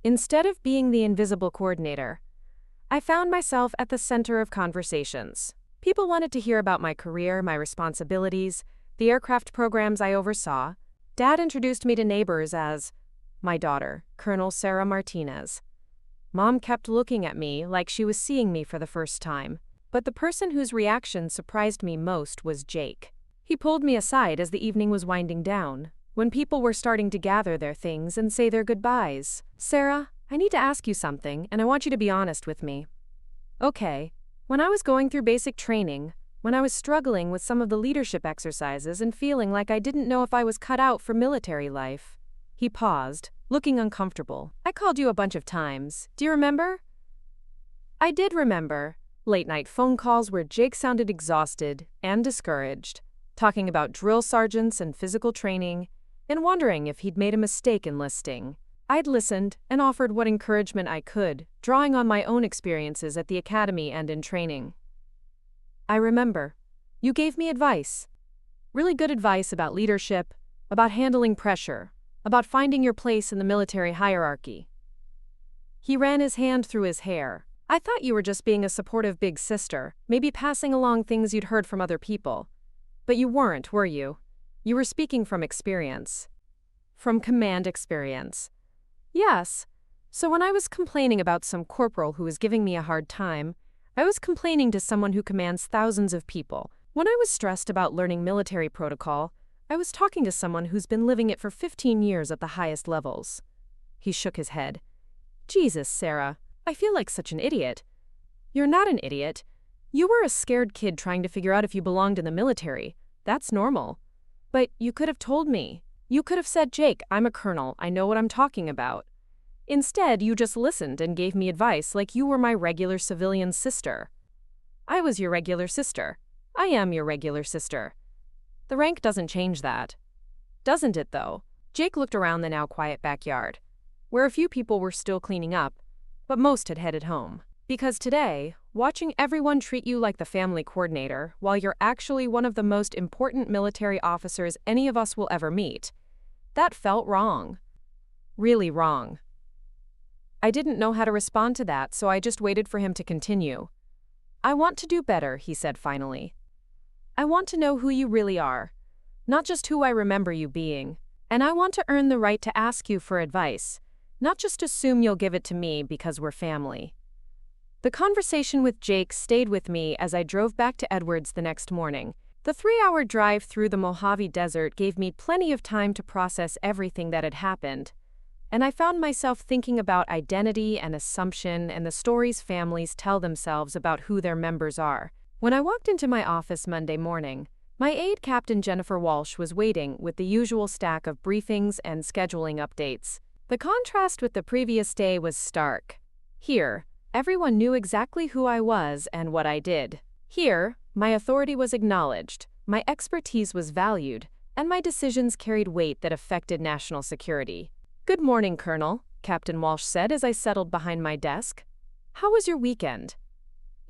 Instead of being the invisible coordinator, I found myself at the center of conversations. People wanted to hear about my career, my responsibilities, the aircraft programs I oversaw. Dad introduced me to neighbors as my daughter, Colonel Sarah Martinez. Mom kept looking at me like she was seeing me for the first time. But the person whose reaction surprised me most was Jake. He pulled me aside as the evening was winding down, when people were starting to gather their things and say their goodbyes. "Sarah, I need to ask you something, and I want you to be honest with me." "Okay." When I was going through basic training, when I was struggling with some of the leadership exercises and feeling like I didn't know if I was cut out for military life. He paused, looking uncomfortable. "I called you a bunch of times. Do you remember?" I did remember. Late-night phone calls where Jake sounded exhausted and discouraged, talking about drill sergeants and physical training, and wondering if he'd made a mistake enlisting. I'd listened and offered what encouragement I could, drawing on my own experiences at the academy and in training. "I remember. You gave me advice. Really good advice about leadership, about handling pressure, about finding your place in the military hierarchy." He ran his hand through his hair. "I thought you were just being a supportive big sister, maybe passing along things you'd heard from other people. But you weren't, were you? You were speaking from experience." "From command experience." "Yes. So when I was complaining about some corporal who was giving me a hard time, I was complaining to someone who commands thousands of people. When I was stressed about learning military protocol, I was talking to someone who's been living it for 15 years at the highest levels." He shook his head. "Jesus, Sarah. I feel like such an idiot." "You're not an idiot. You were a scared kid trying to figure out if you belonged in the military. That's normal. But you could have told me. You could have said, 'Jake, I'm a colonel. I know what I'm talking about.' Instead, you just listened and gave me advice like you were my regular civilian sister." "I was your regular sister. I am your regular sister. The rank doesn't change that." "Doesn't it, though?" Jake looked around the now quiet backyard, where a few people were still cleaning up, but most had headed home. "Because today, watching everyone treat you like the family coordinator while you're actually one of the most important military officers any of us will ever meet, that felt wrong. Really wrong." I didn't know how to respond to that, so I just waited for him to continue. "I want to do better," he said finally. "I want to know who you really are, not just who I remember you being. And I want to earn the right to ask you for advice, not just assume you'll give it to me because we're family." The conversation with Jake stayed with me as I drove back to Edwards the next morning. The 3-hour drive through the Mojave Desert gave me plenty of time to process everything that had happened, and I found myself thinking about identity and assumption and the stories families tell themselves about who their members are. When I walked into my office Monday morning, my aide, Captain Jennifer Walsh, was waiting with the usual stack of briefings and scheduling updates. The contrast with the previous day was stark. Here, everyone knew exactly who I was and what I did. Here, my authority was acknowledged, my expertise was valued, and my decisions carried weight that affected national security. "Good morning, Colonel," Captain Walsh said as I settled behind my desk. "How was your weekend?"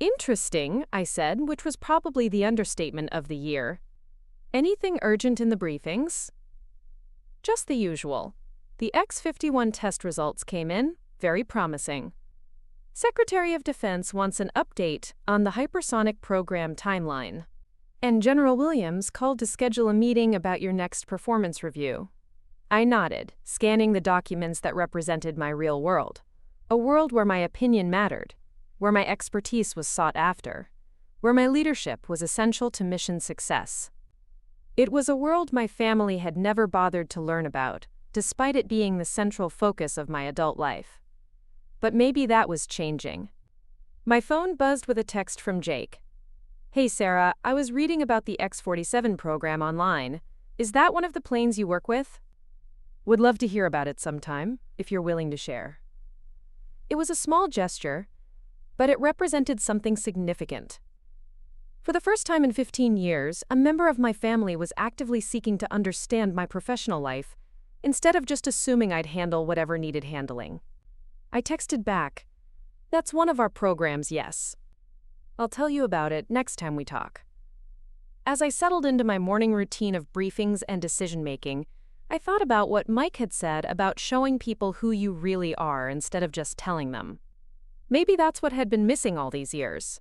Interesting, I said, which was probably the understatement of the year. Anything urgent in the briefings? Just the usual. The X-51 test results came in, very promising. Secretary of Defense wants an update on the hypersonic program timeline. And General Williams called to schedule a meeting about your next performance review. I nodded, scanning the documents that represented my real world. A world where my opinion mattered, where my expertise was sought after, where my leadership was essential to mission success. It was a world my family had never bothered to learn about, despite it being the central focus of my adult life. But maybe that was changing. My phone buzzed with a text from Jake. Hey Sarah, I was reading about the X-47 program online. Is that one of the planes you work with? Would love to hear about it sometime, if you're willing to share. It was a small gesture, but it represented something significant. For the first time in 15 years, a member of my family was actively seeking to understand my professional life, instead of just assuming I'd handle whatever needed handling. I texted back, "That's one of our programs, yes. I'll tell you about it next time we talk." As I settled into my morning routine of briefings and decision-making, I thought about what Mike had said about showing people who you really are instead of just telling them. Maybe that's what had been missing all these years.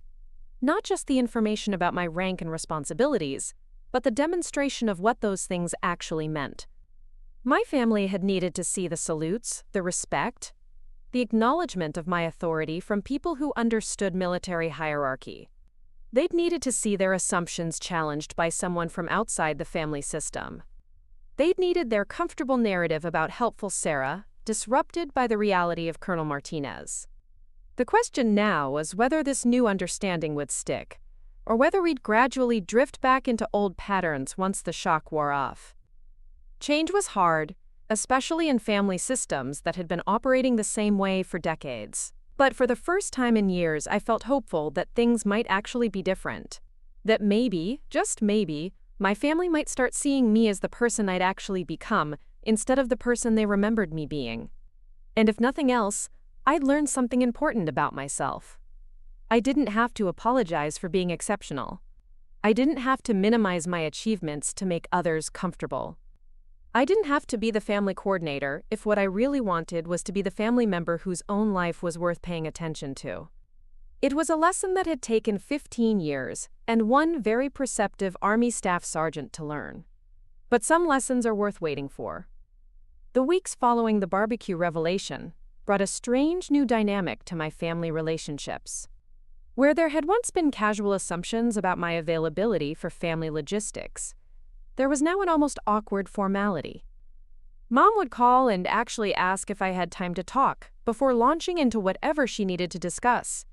Not just the information about my rank and responsibilities, but the demonstration of what those things actually meant. My family had needed to see the salutes, the respect, the acknowledgement of my authority from people who understood military hierarchy. They'd needed to see their assumptions challenged by someone from outside the family system. They'd needed their comfortable narrative about helpful Sarah disrupted by the reality of Colonel Martinez. The question now was whether this new understanding would stick, or whether we'd gradually drift back into old patterns once the shock wore off. Change was hard, especially in family systems that had been operating the same way for decades. But for the first time in years, I felt hopeful that things might actually be different. That maybe, just maybe, my family might start seeing me as the person I'd actually become, instead of the person they remembered me being. And if nothing else, I'd learned something important about myself. I didn't have to apologize for being exceptional. I didn't have to minimize my achievements to make others comfortable. I didn't have to be the family coordinator if what I really wanted was to be the family member whose own life was worth paying attention to. It was a lesson that had taken 15 years and one very perceptive Army Staff Sergeant to learn. But some lessons are worth waiting for. The weeks following the barbecue revelation brought a strange new dynamic to my family relationships. Where there had once been casual assumptions about my availability for family logistics, there was now an almost awkward formality. Mom would call and actually ask if I had time to talk before launching into whatever she needed to discuss.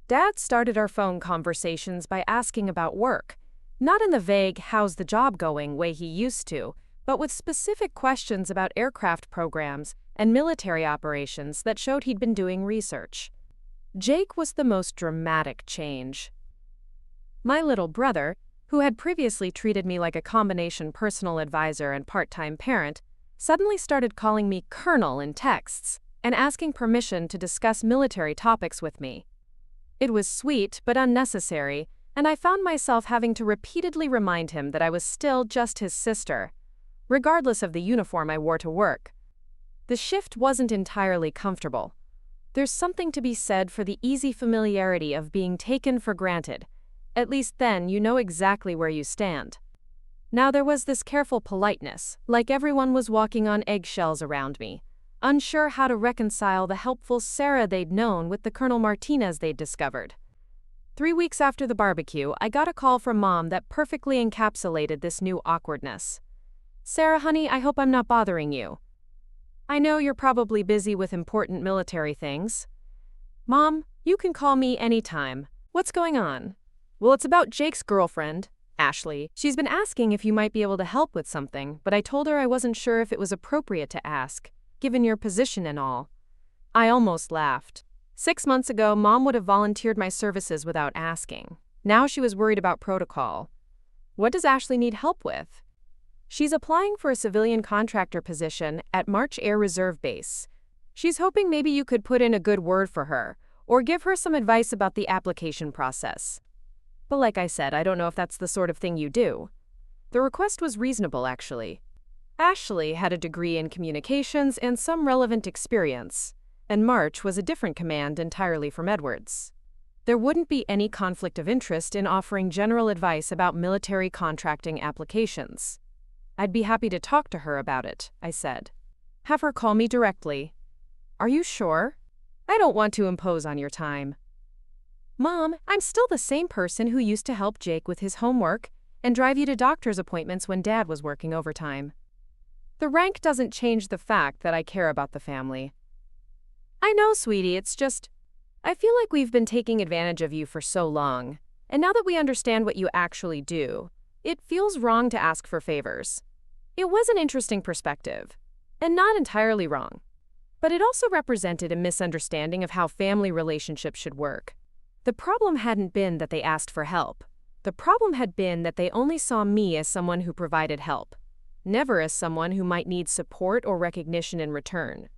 Dad started our phone conversations by asking about work, not in the vague "how's the job going" way he used to, but with specific questions about aircraft programs and military operations that showed he'd been doing research. Jake was the most dramatic change. My little brother, who had previously treated me like a combination personal advisor and part-time parent, suddenly started calling me Colonel in texts and asking permission to discuss military topics with me. It was sweet but unnecessary, and I found myself having to repeatedly remind him that I was still just his sister, regardless of the uniform I wore to work. The shift wasn't entirely comfortable. There's something to be said for the easy familiarity of being taken for granted. At least then you know exactly where you stand. Now there was this careful politeness, like everyone was walking on eggshells around me, unsure how to reconcile the helpful Sarah they'd known with the Colonel Martinez they'd discovered. 3 weeks after the barbecue, I got a call from Mom that perfectly encapsulated this new awkwardness. "Sarah, honey, I hope I'm not bothering you. I know you're probably busy with important military things." "Mom, you can call me anytime. What's going on?" "Well, it's about Jake's girlfriend, Ashley. She's been asking if you might be able to help with something, but I told her I wasn't sure if it was appropriate to ask, given your position and all." I almost laughed. 6 months ago, Mom would have volunteered my services without asking. Now she was worried about protocol. "What does Ashley need help with?" "She's applying for a civilian contractor position at March Air Reserve Base. She's hoping maybe you could put in a good word for her, or give her some advice about the application process. But like I said, I don't know if that's the sort of thing you do. The request was reasonable, actually. Ashley had a degree in communications and some relevant experience, and March was a different command entirely from Edward's. There wouldn't be any conflict of interest in offering general advice about military contracting applications. I'd be happy to talk to her about it, I said. Have her call me directly. Are you sure? I don't want to impose on your time. Mom, I'm still the same person who used to help Jake with his homework and drive you to doctor's appointments when Dad was working overtime. The rank doesn't change the fact that I care about the family. I know, sweetie, it's just, I feel like we've been taking advantage of you for so long, and now that we understand what you actually do, it feels wrong to ask for favors. It was an interesting perspective, and not entirely wrong, but it also represented a misunderstanding of how family relationships should work. The problem hadn't been that they asked for help. The problem had been that they only saw me as someone who provided help, never as someone who might need support or recognition in return.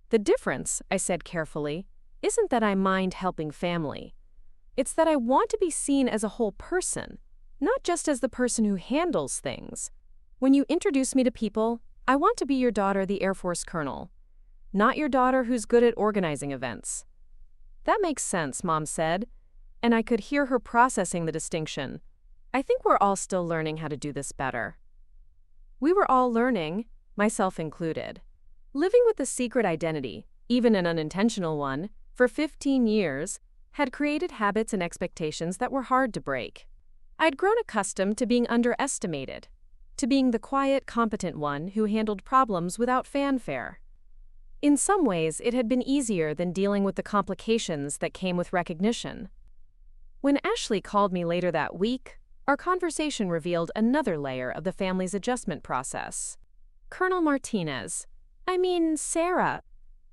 The difference, I said carefully, isn't that I mind helping family. It's that I want to be seen as a whole person, not just as the person who handles things. When you introduce me to people, I want to be your daughter, the Air Force colonel, not your daughter who's good at organizing events. That makes sense, Mom said, and I could hear her processing the distinction. I think we're all still learning how to do this better. We were all learning, myself included. Living with a secret identity, even an unintentional one, for 15 years, had created habits and expectations that were hard to break. I'd grown accustomed to being underestimated, to being the quiet, competent one who handled problems without fanfare. In some ways, it had been easier than dealing with the complications that came with recognition. When Ashley called me later that week, our conversation revealed another layer of the family's adjustment process. Colonel Martinez, Sarah,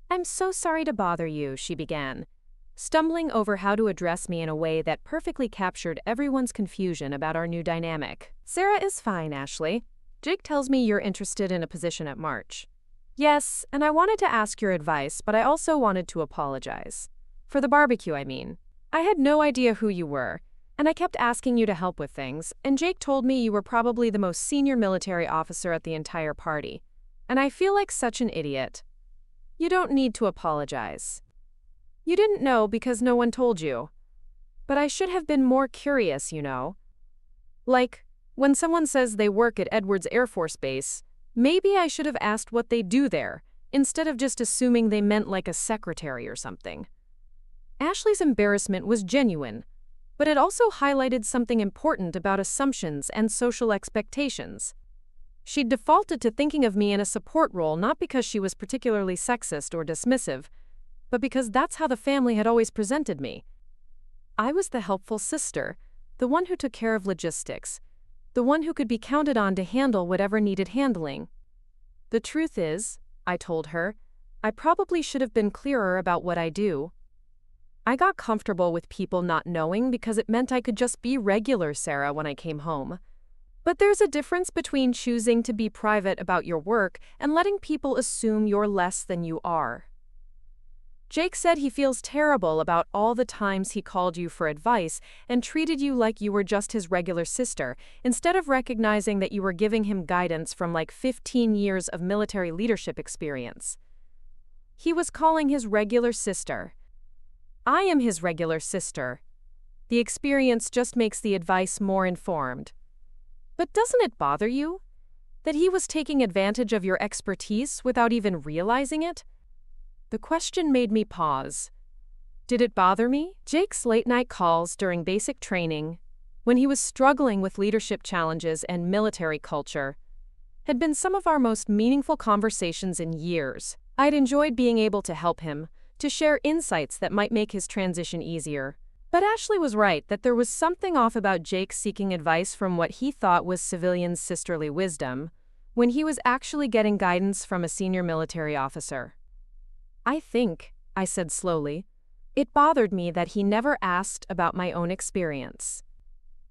I'm so sorry to bother you, she began, stumbling over how to address me in a way that perfectly captured everyone's confusion about our new dynamic. Sarah is fine, Ashley. Jake tells me you're interested in a position at March. Yes, and I wanted to ask your advice, but I also wanted to apologize. For the barbecue, I mean. I had no idea who you were, and I kept asking you to help with things, and Jake told me you were probably the most senior military officer at the entire party. And I feel like such an idiot. You don't need to apologize. You didn't know because no one told you. But I should have been more curious, you know. Like, when someone says they work at Edwards Air Force Base, maybe I should have asked what they do there, instead of just assuming they meant like a secretary or something. Ashley's embarrassment was genuine, but it also highlighted something important about assumptions and social expectations. She'd defaulted to thinking of me in a support role not because she was particularly sexist or dismissive, but because that's how the family had always presented me. I was the helpful sister, the one who took care of logistics, the one who could be counted on to handle whatever needed handling. The truth is, I told her, I probably should have been clearer about what I do. I got comfortable with people not knowing because it meant I could just be regular Sarah when I came home. But there's a difference between choosing to be private about your work and letting people assume you're less than you are. Jake said he feels terrible about all the times he called you for advice and treated you like you were just his regular sister, instead of recognizing that you were giving him guidance from like 15 years of military leadership experience. He was calling his regular sister. I am his regular sister. The experience just makes the advice more informed. But doesn't it bother you that he was taking advantage of your expertise without even realizing it? The question made me pause. Did it bother me? Jake's late-night calls during basic training, when he was struggling with leadership challenges and military culture, had been some of our most meaningful conversations in years. I'd enjoyed being able to help him, to share insights that might make his transition easier. But Ashley was right that there was something off about Jake seeking advice from what he thought was civilian sisterly wisdom, when he was actually getting guidance from a senior military officer. I said slowly, it bothered me that he never asked about my own experience.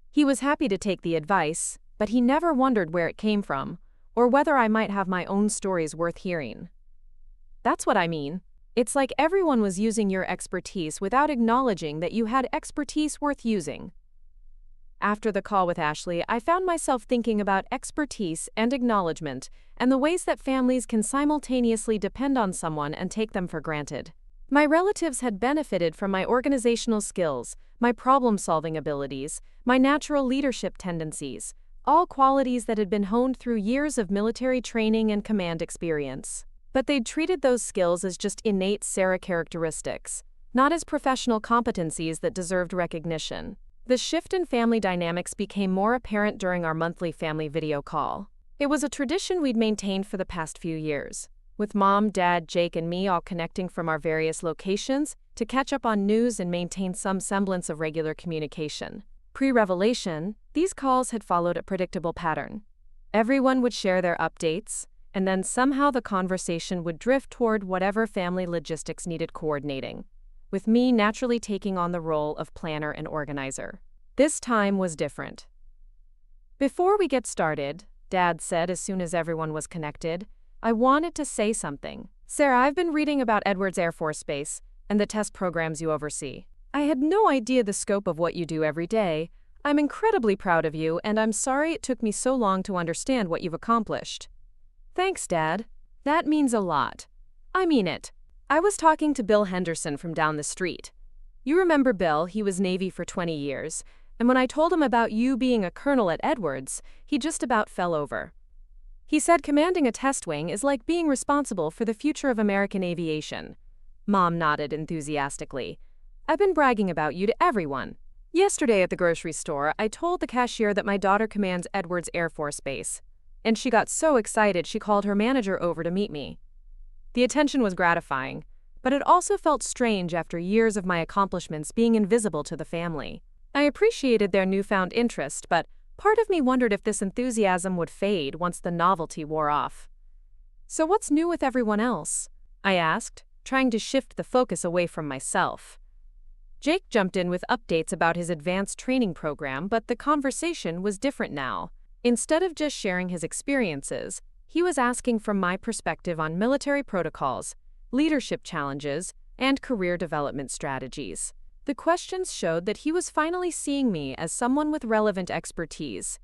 He was happy to take the advice, but he never wondered where it came from, or whether I might have my own stories worth hearing. That's what I mean. It's like everyone was using your expertise without acknowledging that you had expertise worth using. After the call with Ashley, I found myself thinking about expertise and acknowledgement, and the ways that families can simultaneously depend on someone and take them for granted. My relatives had benefited from my organizational skills, my problem-solving abilities, my natural leadership tendencies, all qualities that had been honed through years of military training and command experience. But they'd treated those skills as just innate Sarah characteristics, not as professional competencies that deserved recognition. The shift in family dynamics became more apparent during our monthly family video call. It was a tradition we'd maintained for the past few years, with Mom, Dad, Jake, and me all connecting from our various locations to catch up on news and maintain some semblance of regular communication. Pre-revelation, these calls had followed a predictable pattern. Everyone would share their updates, and then somehow the conversation would drift toward whatever family logistics needed coordinating, with me naturally taking on the role of planner and organizer. This time was different. "Before we get started," Dad said as soon as everyone was connected, "I wanted to say something. Sarah, I've been reading about Edwards Air Force Base and the test programs you oversee. I had no idea the scope of what you do every day. I'm incredibly proud of you, and I'm sorry it took me so long to understand what you've accomplished." "Thanks, Dad. That means a lot. I mean it. I was talking to Bill Henderson from down the street. You remember Bill, he was Navy for 20 years, and when I told him about you being a colonel at Edwards, he just about fell over. He said commanding a test wing is like being responsible for the future of American aviation." Mom nodded enthusiastically. "I've been bragging about you to everyone. Yesterday at the grocery store, I told the cashier that my daughter commands Edwards Air Force Base, and she got so excited she called her manager over to meet me. The attention was gratifying, but it also felt strange after years of my accomplishments being invisible to the family. I appreciated their newfound interest, but part of me wondered if this enthusiasm would fade once the novelty wore off. "So what's new with everyone else?" I asked, trying to shift the focus away from myself. Jake jumped in with updates about his advanced training program, but the conversation was different now. Instead of just sharing his experiences, he was asking from my perspective on military protocols, leadership challenges, and career development strategies. The questions showed that he was finally seeing me as someone with relevant expertise,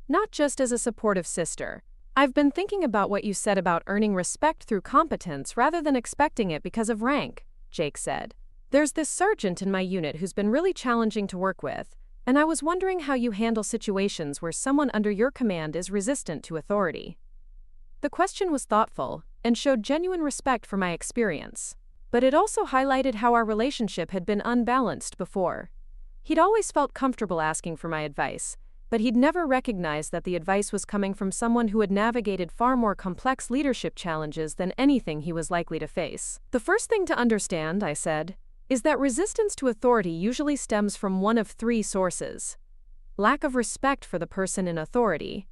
not just as a supportive sister. "I've been thinking about what you said about earning respect through competence rather than expecting it because of rank," Jake said. "There's this sergeant in my unit who's been really challenging to work with, and I was wondering how you handle situations where someone under your command is resistant to authority." The question was thoughtful and showed genuine respect for my experience, but it also highlighted how our relationship had been unbalanced before. He'd always felt comfortable asking for my advice, but he'd never recognized that the advice was coming from someone who had navigated far more complex leadership challenges than anything he was likely to face. "The first thing to understand," I said, "is that resistance to authority usually stems from one of three sources: lack of respect for the person in authority,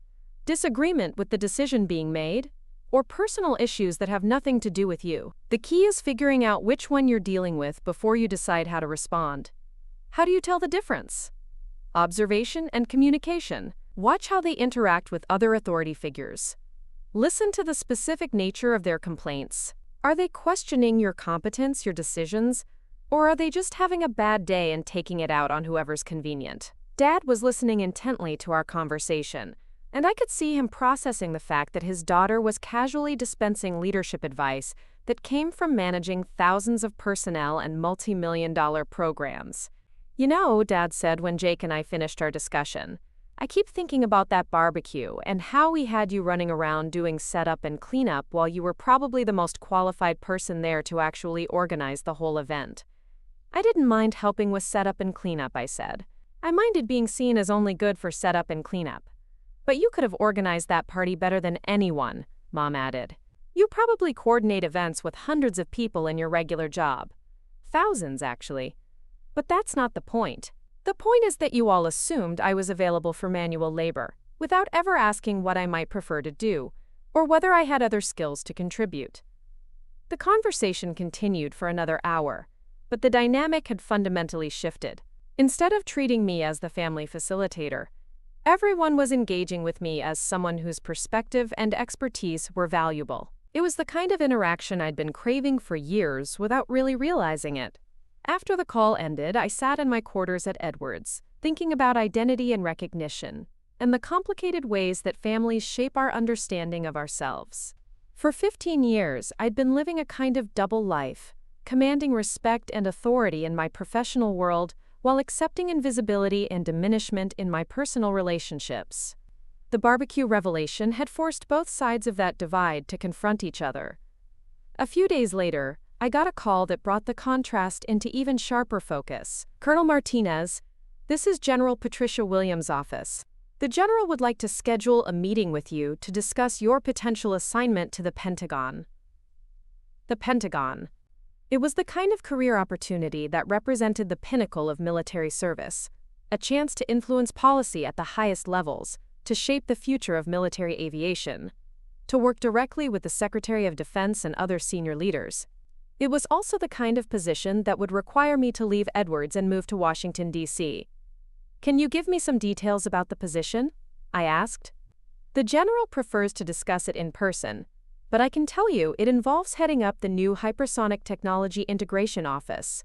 disagreement with the decision being made, or personal issues that have nothing to do with you. The key is figuring out which one you're dealing with before you decide how to respond. How do you tell the difference? Observation and communication. Watch how they interact with other authority figures. Listen to the specific nature of their complaints. Are they questioning your competence, your decisions, or are they just having a bad day and taking it out on whoever's convenient?" Dad was listening intently to our conversation, and I could see him processing the fact that his daughter was casually dispensing leadership advice that came from managing thousands of personnel and multi-million-dollar programs. "You know," Dad said when Jake and I finished our discussion, "I keep thinking about that barbecue and how we had you running around doing setup and cleanup while you were probably the most qualified person there to actually organize the whole event." "I didn't mind helping with setup and cleanup," I said. "I minded being seen as only good for setup and cleanup. But you could have organized that party better than anyone," Mom added. "You probably coordinate events with hundreds of people in your regular job. Thousands, actually. But that's not the point. The point is that you all assumed I was available for manual labor, without ever asking what I might prefer to do, or whether I had other skills to contribute." The conversation continued for another hour, but the dynamic had fundamentally shifted. Instead of treating me as the family facilitator, everyone was engaging with me as someone whose perspective and expertise were valuable. It was the kind of interaction I'd been craving for years without really realizing it. After the call ended, I sat in my quarters at Edwards, thinking about identity and recognition, and the complicated ways that families shape our understanding of ourselves. For 15 years, I'd been living a kind of double life, commanding respect and authority in my professional world while accepting invisibility and diminishment in my personal relationships. The barbecue revelation had forced both sides of that divide to confront each other. A few days later, I got a call that brought the contrast into even sharper focus. "Colonel Martinez, this is General Patricia Williams' office. The General would like to schedule a meeting with you to discuss your potential assignment to the Pentagon." The Pentagon. It was the kind of career opportunity that represented the pinnacle of military service, a chance to influence policy at the highest levels, to shape the future of military aviation, to work directly with the Secretary of Defense and other senior leaders. It was also the kind of position that would require me to leave Edwards and move to Washington, D.C. "Can you give me some details about the position?" I asked. "The General prefers to discuss it in person, but I can tell you it involves heading up the new Hypersonic Technology Integration Office.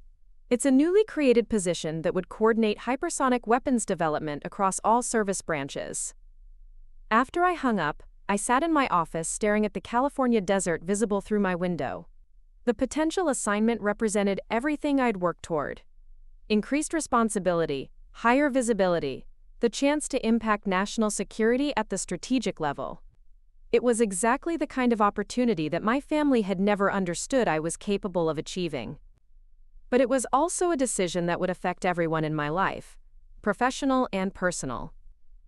It's a newly created position that would coordinate hypersonic weapons development across all service branches." After I hung up, I sat in my office staring at the California desert visible through my window. The potential assignment represented everything I'd worked toward. Increased responsibility, higher visibility, the chance to impact national security at the strategic level. It was exactly the kind of opportunity that my family had never understood I was capable of achieving. But it was also a decision that would affect everyone in my life, professional and personal.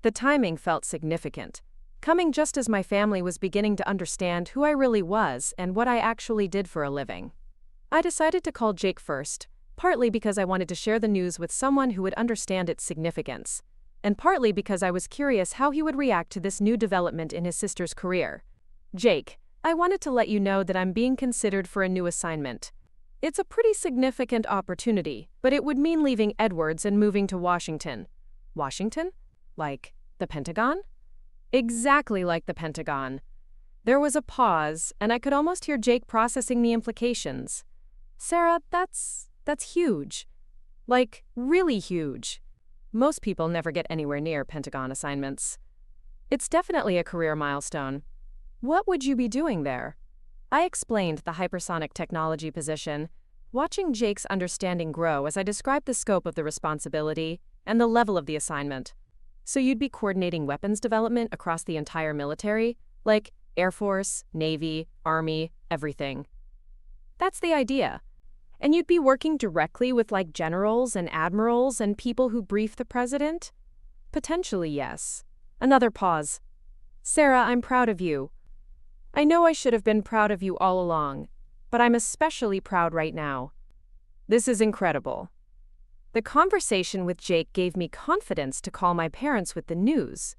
The timing felt significant, coming just as my family was beginning to understand who I really was and what I actually did for a living. I decided to call Jake first, partly because I wanted to share the news with someone who would understand its significance, and partly because I was curious how he would react to this new development in his sister's career. "Jake, I wanted to let you know that I'm being considered for a new assignment. It's a pretty significant opportunity, but it would mean leaving Edwards and moving to Washington." "Washington? Like the Pentagon?" "Exactly like the Pentagon." There was a pause, and I could almost hear Jake processing the implications. "Sarah, that's huge. Like, really huge. Most people never get anywhere near Pentagon assignments. It's definitely a career milestone. What would you be doing there?" I explained the hypersonic technology position, watching Jake's understanding grow as I described the scope of the responsibility and the level of the assignment. "So you'd be coordinating weapons development across the entire military? Like Air Force, Navy, Army, everything?" "That's the idea. And you'd be working directly with like generals and admirals and people who brief the president?" "Potentially, yes." Another pause. "Sarah, I'm proud of you. I know I should have been proud of you all along, but I'm especially proud right now." "This is incredible." The conversation with Jake gave me confidence to call my parents with the news.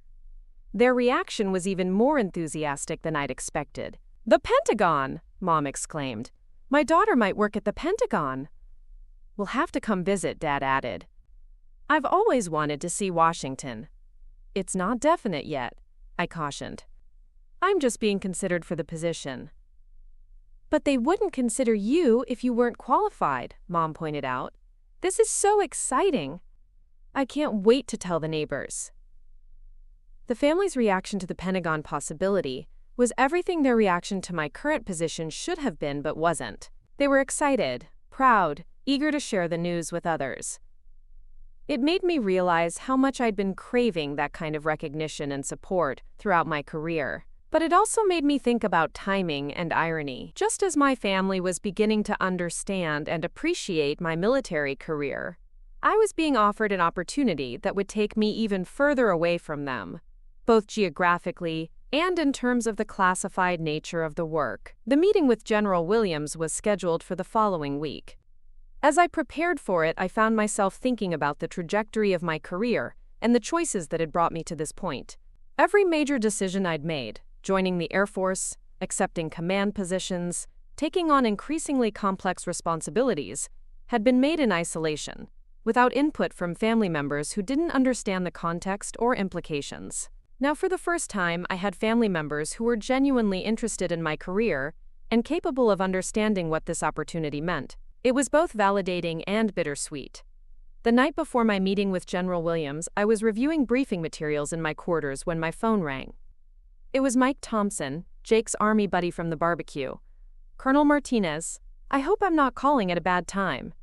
Their reaction was even more enthusiastic than I'd expected. "The Pentagon!" Mom exclaimed. "My daughter might work at the Pentagon." "We'll have to come visit," Dad added. "I've always wanted to see Washington." "It's not definite yet," I cautioned. "I'm just being considered for the position." "But they wouldn't consider you if you weren't qualified," Mom pointed out. "This is so exciting. I can't wait to tell the neighbors." The family's reaction to the Pentagon possibility was everything their reaction to my current position should have been but wasn't. They were excited, proud, eager to share the news with others. It made me realize how much I'd been craving that kind of recognition and support throughout my career. But it also made me think about timing and irony. Just as my family was beginning to understand and appreciate my military career, I was being offered an opportunity that would take me even further away from them, both geographically and in terms of the classified nature of the work. The meeting with General Williams was scheduled for the following week. As I prepared for it, I found myself thinking about the trajectory of my career and the choices that had brought me to this point. Every major decision I'd made, joining the Air Force, accepting command positions, taking on increasingly complex responsibilities, had been made in isolation, without input from family members who didn't understand the context or implications. Now, for the first time, I had family members who were genuinely interested in my career and capable of understanding what this opportunity meant. It was both validating and bittersweet. The night before my meeting with General Williams, I was reviewing briefing materials in my quarters when my phone rang. It was Mike Thompson, Jake's army buddy from the barbecue. "Colonel Martinez, I hope I'm not calling at a bad time.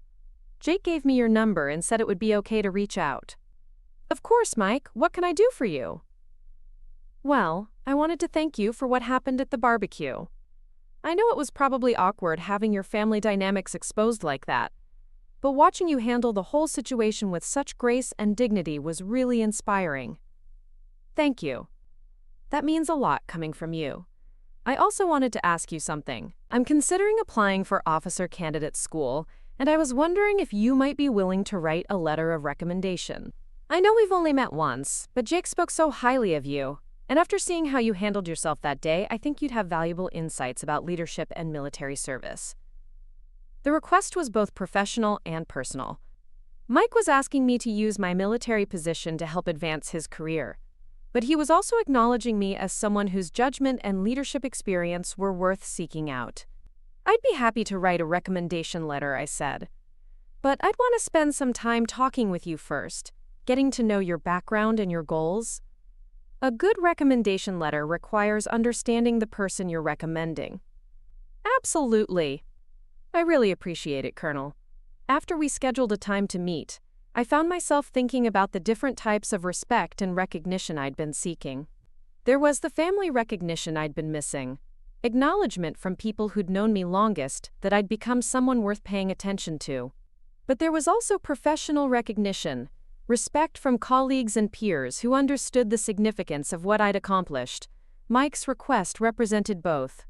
Jake gave me your number and said it would be okay to reach out." "Of course, Mike. What can I do for you?" "Well, I wanted to thank you for what happened at the barbecue. I know it was probably awkward having your family dynamics exposed like that, but watching you handle the whole situation with such grace and dignity was really inspiring. Thank you. That means a lot coming from you. I also wanted to ask you something. I'm considering applying for officer candidate school, and I was wondering if you might be willing to write a letter of recommendation. I know we've only met once, but Jake spoke so highly of you, and after seeing how you handled yourself that day, I think you'd have valuable insights about leadership and military service." The request was both professional and personal. Mike was asking me to use my military position to help advance his career, but he was also acknowledging me as someone whose judgment and leadership experience were worth seeking out. "I'd be happy to write a recommendation letter," I said, "but I'd want to spend some time talking with you first, getting to know your background and your goals." A good recommendation letter requires understanding the person you're recommending. "Absolutely. I really appreciate it, Colonel." After we scheduled a time to meet, I found myself thinking about the different types of respect and recognition I'd been seeking. There was the family recognition I'd been missing, acknowledgement from people who'd known me longest that I'd become someone worth paying attention to. But there was also professional recognition, respect from colleagues and peers who understood the significance of what I'd accomplished. Mike's request represented both.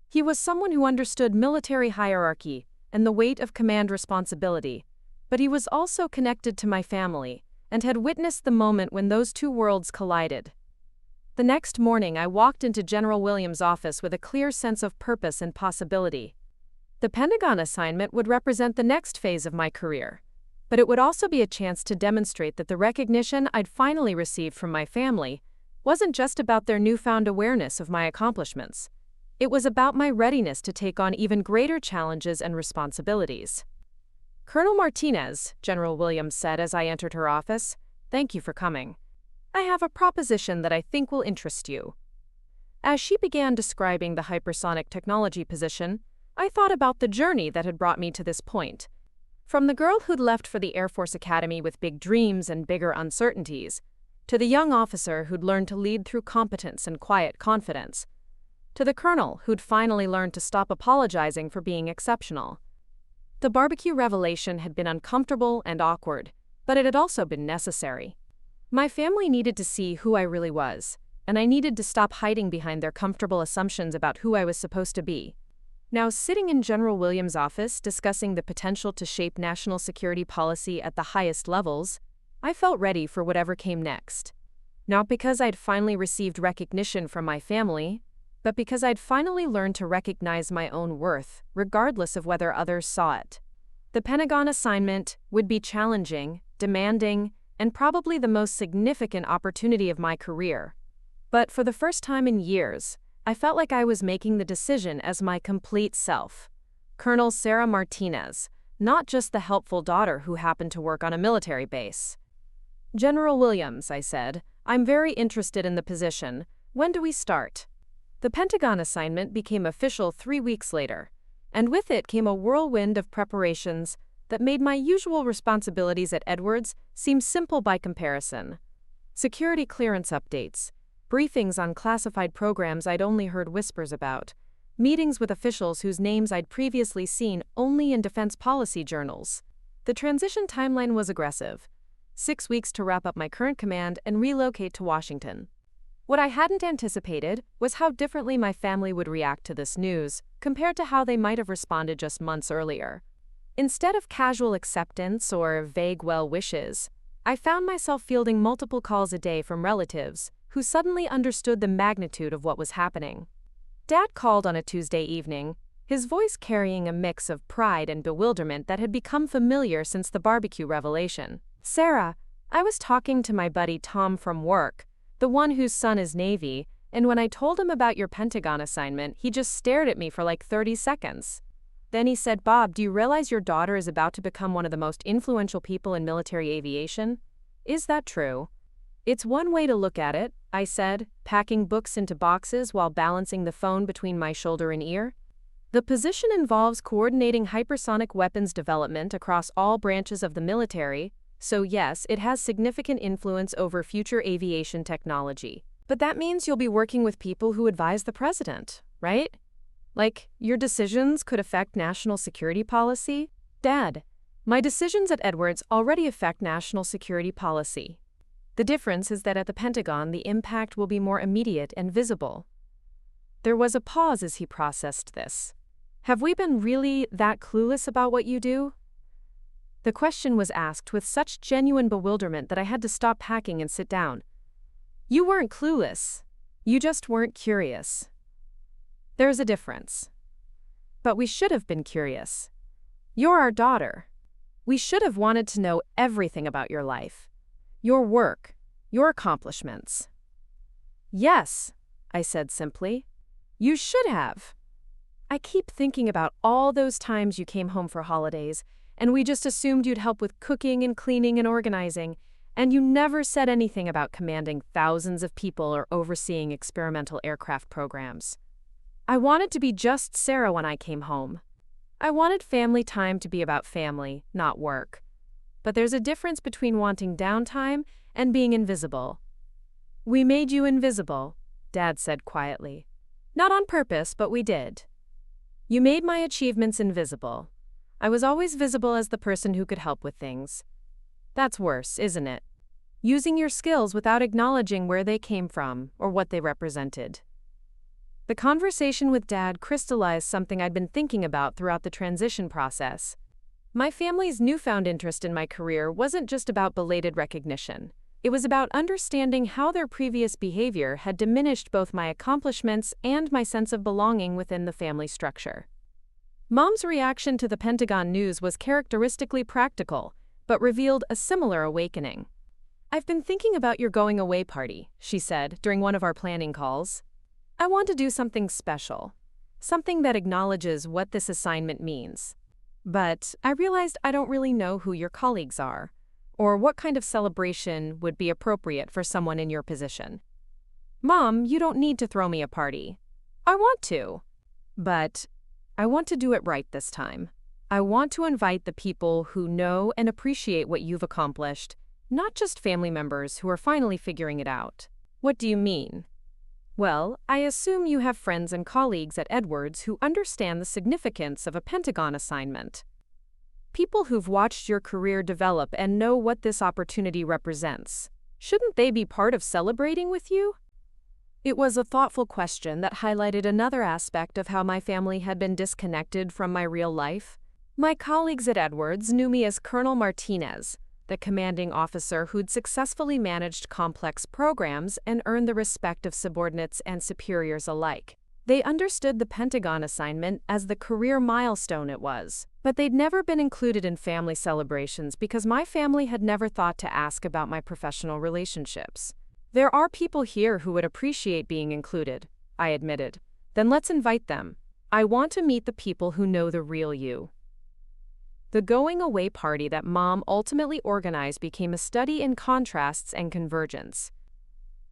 He was someone who understood military hierarchy and the weight of command responsibility, but he was also connected to my family and had witnessed the moment when those two worlds collided. The next morning, I walked into General Williams' office with a clear sense of purpose and possibility. The Pentagon assignment would represent the next phase of my career, but it would also be a chance to demonstrate that the recognition I'd finally received from my family wasn't just about their newfound awareness of my accomplishments. It was about my readiness to take on even greater challenges and responsibilities. "Colonel Martinez," General Williams said as I entered her office, "thank you for coming. I have a proposition that I think will interest you." As she began describing the hypersonic technology position, I thought about the journey that had brought me to this point. From the girl who'd left for the Air Force Academy with big dreams and bigger uncertainties, to the young officer who'd learned to lead through competence and quiet confidence, to the colonel who'd finally learned to stop apologizing for being exceptional. The barbecue revelation had been uncomfortable and awkward, but it had also been necessary. My family needed to see who I really was, and I needed to stop hiding behind their comfortable assumptions about who I was supposed to be. Now, sitting in General Williams' office discussing the potential to shape national security policy at the highest levels, I felt ready for whatever came next. Not because I'd finally received recognition from my family, but because I'd finally learned to recognize my own worth, regardless of whether others saw it. The Pentagon assignment would be challenging, demanding, and probably the most significant opportunity of my career. But for the first time in years, I felt like I was making the decision as my complete self. Colonel Sarah Martinez, not just the helpful daughter who happened to work on a military base. "General Williams," I said, "I'm very interested in the position. When do we start?" The Pentagon assignment became official 3 weeks later, and with it came a whirlwind of preparations that made my usual responsibilities at Edwards seem simple by comparison. Security clearance updates, briefings on classified programs I'd only heard whispers about, meetings with officials whose names I'd previously seen only in defense policy journals. The transition timeline was aggressive: 6 weeks to wrap up my current command and relocate to Washington. What I hadn't anticipated was how differently my family would react to this news compared to how they might have responded just months earlier. Instead of casual acceptance or vague well wishes, I found myself fielding multiple calls a day from relatives who suddenly understood the magnitude of what was happening. Dad called on a Tuesday evening, his voice carrying a mix of pride and bewilderment that had become familiar since the barbecue revelation. "Sarah, I was talking to my buddy Tom from work, The one whose son is Navy, and when I told him about your Pentagon assignment, he just stared at me for like 30 seconds. Then he said, Bob, do you realize your daughter is about to become one of the most influential people in military aviation? Is that true? It's one way to look at it, I said, packing books into boxes while balancing the phone between my shoulder and ear. The position involves coordinating hypersonic weapons development across all branches of the military, so yes, it has significant influence over future aviation technology. But that means you'll be working with people who advise the president, right? Like, your decisions could affect national security policy? Dad, my decisions at Edwards already affect national security policy. The difference is that at the Pentagon, the impact will be more immediate and visible. There was a pause as he processed this. Have we been really that clueless about what you do? The question was asked with such genuine bewilderment that I had to stop packing and sit down. You weren't clueless. You just weren't curious. There's a difference. But we should have been curious. You're our daughter. We should have wanted to know everything about your life. Your work, your accomplishments. Yes, I said simply. You should have. I keep thinking about all those times you came home for holidays, and we just assumed you'd help with cooking and cleaning and organizing, and you never said anything about commanding thousands of people or overseeing experimental aircraft programs. I wanted to be just Sarah when I came home. I wanted family time to be about family, not work. But there's a difference between wanting downtime and being invisible. We made you invisible, Dad said quietly. Not on purpose, but we did. You made my achievements invisible. I was always visible as the person who could help with things. That's worse, isn't it? Using your skills without acknowledging where they came from or what they represented. The conversation with Dad crystallized something I'd been thinking about throughout the transition process. My family's newfound interest in my career wasn't just about belated recognition. It was about understanding how their previous behavior had diminished both my accomplishments and my sense of belonging within the family structure. Mom's reaction to the Pentagon news was characteristically practical, but revealed a similar awakening. I've been thinking about your going away party, she said during one of our planning calls. I want to do something special, something that acknowledges what this assignment means. But I realized I don't really know who your colleagues are, or what kind of celebration would be appropriate for someone in your position. Mom, you don't need to throw me a party. I want to, but I want to do it right this time. I want to invite the people who know and appreciate what you've accomplished, not just family members who are finally figuring it out. What do you mean? Well, I assume you have friends and colleagues at Edwards who understand the significance of a Pentagon assignment. People who've watched your career develop and know what this opportunity represents. Shouldn't they be part of celebrating with you? It was a thoughtful question that highlighted another aspect of how my family had been disconnected from my real life. My colleagues at Edwards knew me as Colonel Martinez, the commanding officer who'd successfully managed complex programs and earned the respect of subordinates and superiors alike. They understood the Pentagon assignment as the career milestone it was, but they'd never been included in family celebrations because my family had never thought to ask about my professional relationships. There are people here who would appreciate being included, I admitted. Then let's invite them. I want to meet the people who know the real you. The going away party that Mom ultimately organized became a study in contrasts and convergence.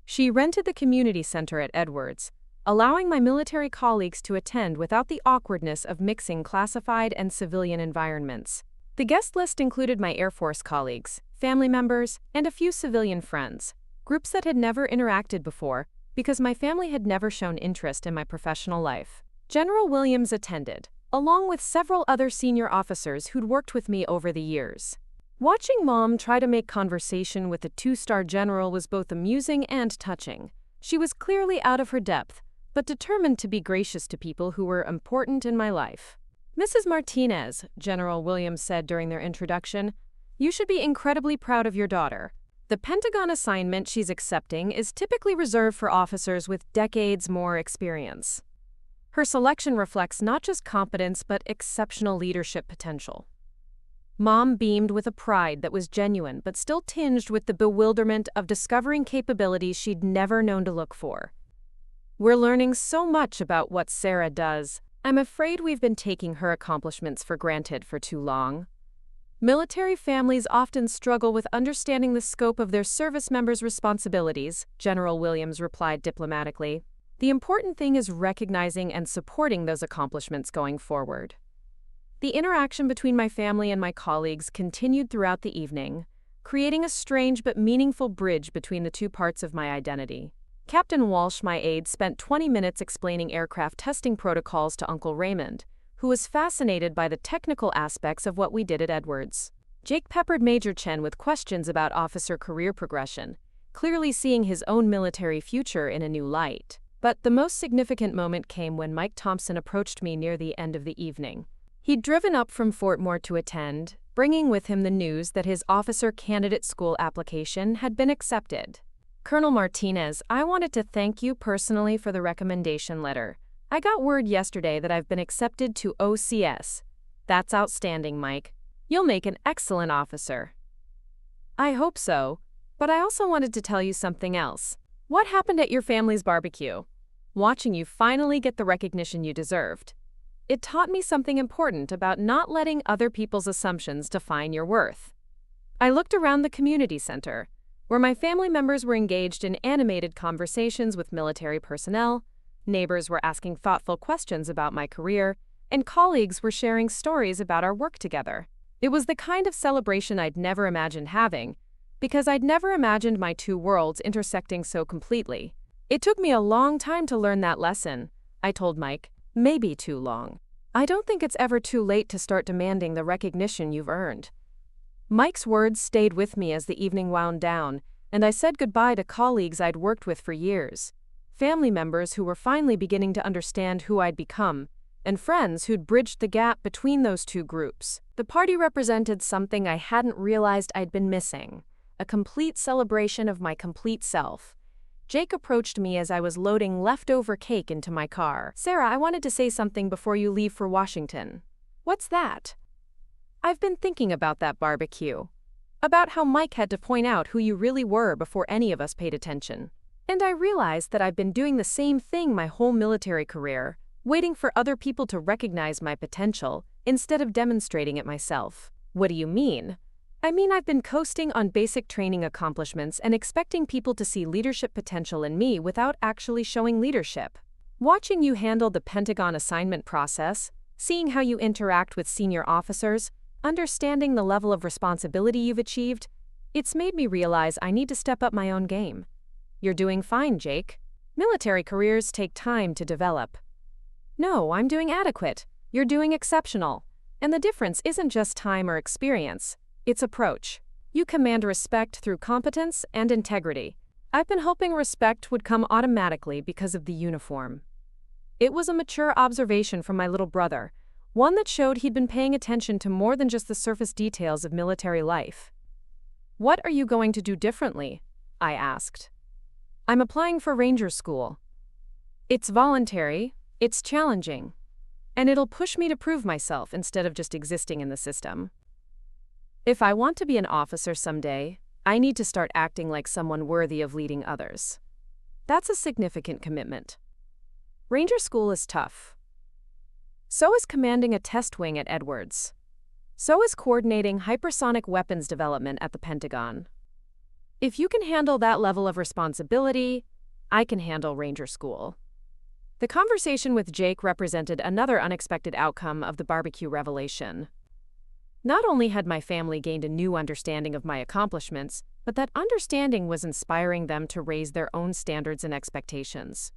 She rented the community center at Edwards, allowing my military colleagues to attend without the awkwardness of mixing classified and civilian environments. The guest list included my Air Force colleagues, family members, and a few civilian friends, groups that had never interacted before because my family had never shown interest in my professional life. General Williams attended, along with several other senior officers who'd worked with me over the years. Watching Mom try to make conversation with a two-star general was both amusing and touching. She was clearly out of her depth, but determined to be gracious to people who were important in my life. Mrs. Martinez, General Williams said during their introduction, you should be incredibly proud of your daughter. The Pentagon assignment she's accepting is typically reserved for officers with decades more experience. Her selection reflects not just competence but exceptional leadership potential. Mom beamed with a pride that was genuine but still tinged with the bewilderment of discovering capabilities she'd never known to look for. We're learning so much about what Sarah does. I'm afraid we've been taking her accomplishments for granted for too long. Military families often struggle with understanding the scope of their service members' responsibilities, General Williams replied diplomatically. The important thing is recognizing and supporting those accomplishments going forward. The interaction between my family and my colleagues continued throughout the evening, creating a strange but meaningful bridge between the two parts of my identity. Captain Walsh, my aide, spent 20 minutes explaining aircraft testing protocols to Uncle Raymond, who was fascinated by the technical aspects of what we did at Edwards. Jake peppered Major Chen with questions about officer career progression, clearly seeing his own military future in a new light. But the most significant moment came when Mike Thompson approached me near the end of the evening. He'd driven up from Fort Moore to attend, bringing with him the news that his officer candidate school application had been accepted. Colonel Martinez, I wanted to thank you personally for the recommendation letter. I got word yesterday that I've been accepted to OCS. That's outstanding, Mike. You'll make an excellent officer. I hope so, but I also wanted to tell you something else. What happened at your family's barbecue? Watching you finally get the recognition you deserved. It taught me something important about not letting other people's assumptions define your worth. I looked around the community center, where my family members were engaged in animated conversations with military personnel, neighbors were asking thoughtful questions about my career, and colleagues were sharing stories about our work together. It was the kind of celebration I'd never imagined having, because I'd never imagined my two worlds intersecting so completely. It took me a long time to learn that lesson, I told Mike. Maybe too long. I don't think it's ever too late to start demanding the recognition you've earned. Mike's words stayed with me as the evening wound down, and I said goodbye to colleagues I'd worked with for years, family members who were finally beginning to understand who I'd become, and friends who'd bridged the gap between those two groups. The party represented something I hadn't realized I'd been missing, a complete celebration of my complete self. Jake approached me as I was loading leftover cake into my car. Sarah, I wanted to say something before you leave for Washington. What's that? I've been thinking about that barbecue. About how Mike had to point out who you really were before any of us paid attention. And I realized that I've been doing the same thing my whole military career, waiting for other people to recognize my potential instead of demonstrating it myself. What do you mean? I mean, I've been coasting on basic training accomplishments and expecting people to see leadership potential in me without actually showing leadership. Watching you handle the Pentagon assignment process, seeing how you interact with senior officers, understanding the level of responsibility you've achieved, it's made me realize I need to step up my own game. You're doing fine, Jake. Military careers take time to develop. No, I'm doing adequate. You're doing exceptional. And the difference isn't just time or experience. It's approach. You command respect through competence and integrity. I've been hoping respect would come automatically because of the uniform. It was a mature observation from my little brother, one that showed he'd been paying attention to more than just the surface details of military life. What are you going to do differently? I asked. I'm applying for Ranger School. It's voluntary, it's challenging, and it'll push me to prove myself instead of just existing in the system. If I want to be an officer someday, I need to start acting like someone worthy of leading others. That's a significant commitment. Ranger School is tough. So is commanding a test wing at Edwards. So is coordinating hypersonic weapons development at the Pentagon. If you can handle that level of responsibility, I can handle Ranger School. The conversation with Jake represented another unexpected outcome of the barbecue revelation. Not only had my family gained a new understanding of my accomplishments, but that understanding was inspiring them to raise their own standards and expectations.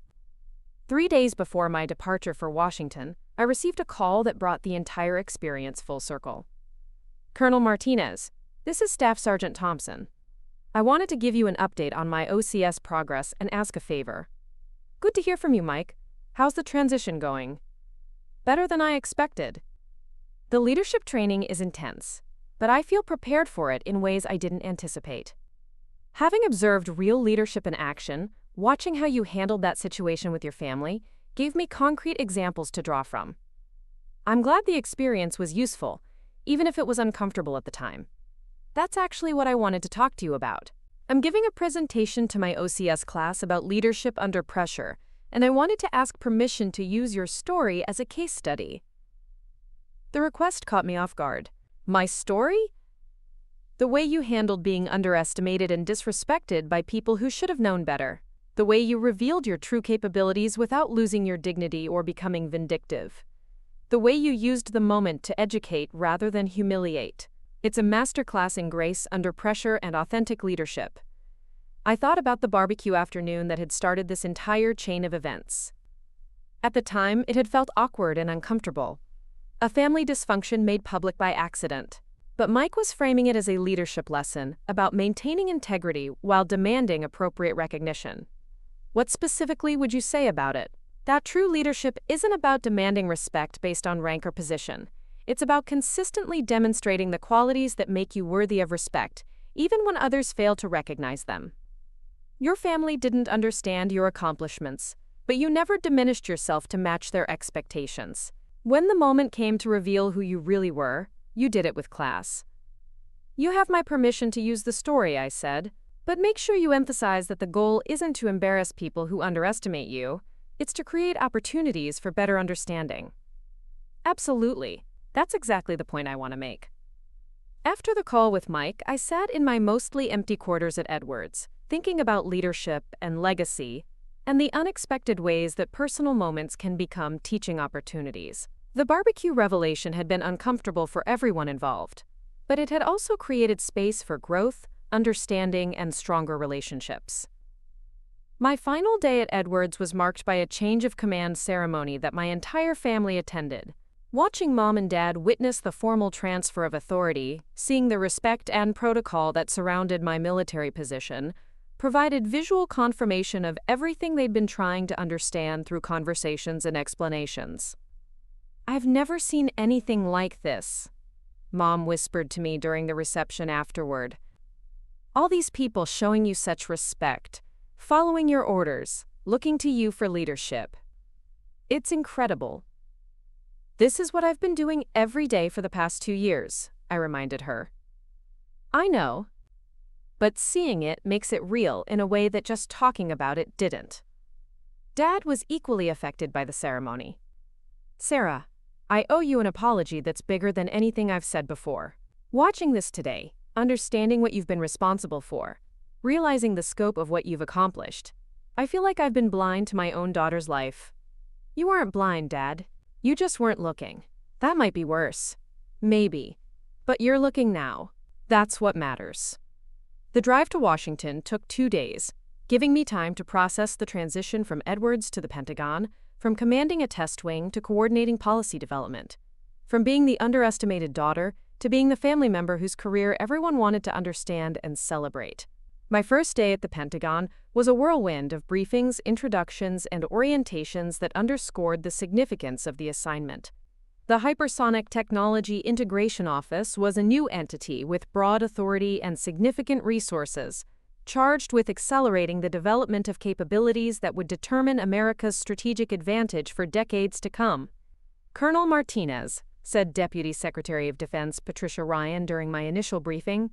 3 days before my departure for Washington, I received a call that brought the entire experience full circle. Colonel Martinez, this is Staff Sergeant Thompson. I wanted to give you an update on my OCS progress and ask a favor. Good to hear from you, Mike. How's the transition going? Better than I expected. The leadership training is intense, but I feel prepared for it in ways I didn't anticipate. Having observed real leadership in action, watching how you handled that situation with your family gave me concrete examples to draw from. I'm glad the experience was useful, even if it was uncomfortable at the time. That's actually what I wanted to talk to you about. I'm giving a presentation to my OCS class about leadership under pressure, and I wanted to ask permission to use your story as a case study. The request caught me off guard. My story? The way you handled being underestimated and disrespected by people who should have known better. The way you revealed your true capabilities without losing your dignity or becoming vindictive. The way you used the moment to educate rather than humiliate. It's a masterclass in grace under pressure and authentic leadership. I thought about the barbecue afternoon that had started this entire chain of events. At the time, it had felt awkward and uncomfortable. A family dysfunction made public by accident. But Mike was framing it as a leadership lesson about maintaining integrity while demanding appropriate recognition. What specifically would you say about it? That true leadership isn't about demanding respect based on rank or position. It's about consistently demonstrating the qualities that make you worthy of respect, even when others fail to recognize them. Your family didn't understand your accomplishments, but you never diminished yourself to match their expectations. When the moment came to reveal who you really were, you did it with class. You have my permission to use the story, I said, but make sure you emphasize that the goal isn't to embarrass people who underestimate you, it's to create opportunities for better understanding. Absolutely. That's exactly the point I want to make. After the call with Mike, I sat in my mostly empty quarters at Edwards, thinking about leadership and legacy, and the unexpected ways that personal moments can become teaching opportunities. The barbecue revelation had been uncomfortable for everyone involved, but it had also created space for growth, understanding, and stronger relationships. My final day at Edwards was marked by a change of command ceremony that my entire family attended. Watching Mom and Dad witness the formal transfer of authority, seeing the respect and protocol that surrounded my military position, provided visual confirmation of everything they'd been trying to understand through conversations and explanations. "I've never seen anything like this," Mom whispered to me during the reception afterward. "All these people showing you such respect, following your orders, looking to you for leadership. It's incredible." "This is what I've been doing every day for the past 2 years," I reminded her. "I know, but seeing it makes it real in a way that just talking about it didn't." Dad was equally affected by the ceremony. "Sarah, I owe you an apology that's bigger than anything I've said before. Watching this today, understanding what you've been responsible for, realizing the scope of what you've accomplished, I feel like I've been blind to my own daughter's life." "You weren't blind, Dad. You just weren't looking. That might be worse. Maybe. But you're looking now. That's what matters." The drive to Washington took 2 days, giving me time to process the transition from Edwards to the Pentagon, from commanding a test wing to coordinating policy development, from being the underestimated daughter to being the family member whose career everyone wanted to understand and celebrate. My first day at the Pentagon was a whirlwind of briefings, introductions, and orientations that underscored the significance of the assignment. The Hypersonic Technology Integration Office was a new entity with broad authority and significant resources, charged with accelerating the development of capabilities that would determine America's strategic advantage for decades to come. "Colonel Martinez," said Deputy Secretary of Defense Patricia Ryan during my initial briefing,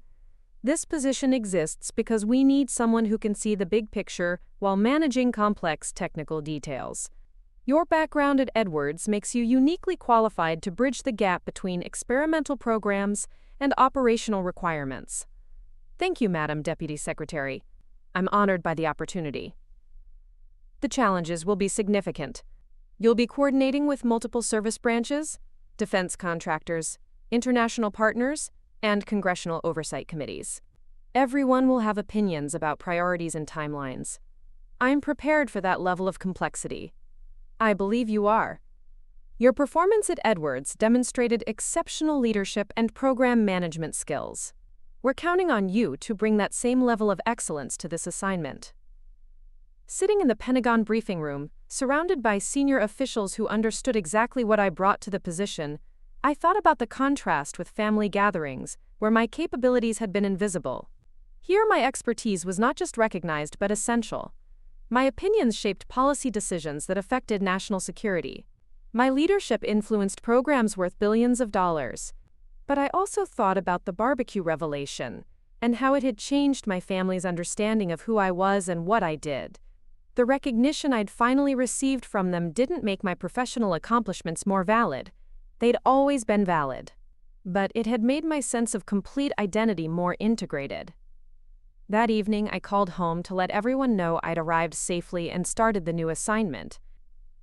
"this position exists because we need someone who can see the big picture while managing complex technical details. Your background at Edwards makes you uniquely qualified to bridge the gap between experimental programs and operational requirements." "Thank you, Madam Deputy Secretary. I'm honored by the opportunity." "The challenges will be significant. You'll be coordinating with multiple service branches, defense contractors, international partners, and congressional oversight committees. Everyone will have opinions about priorities and timelines. I'm prepared for that level of complexity." "I believe you are. Your performance at Edwards demonstrated exceptional leadership and program management skills. We're counting on you to bring that same level of excellence to this assignment." Sitting in the Pentagon briefing room, surrounded by senior officials who understood exactly what I brought to the position, I thought about the contrast with family gatherings, where my capabilities had been invisible. Here my expertise was not just recognized but essential. My opinions shaped policy decisions that affected national security. My leadership influenced programs worth billions of dollars. But I also thought about the barbecue revelation and how it had changed my family's understanding of who I was and what I did. The recognition I'd finally received from them didn't make my professional accomplishments more valid. They'd always been valid. But it had made my sense of complete identity more integrated. That evening, I called home to let everyone know I'd arrived safely and started the new assignment.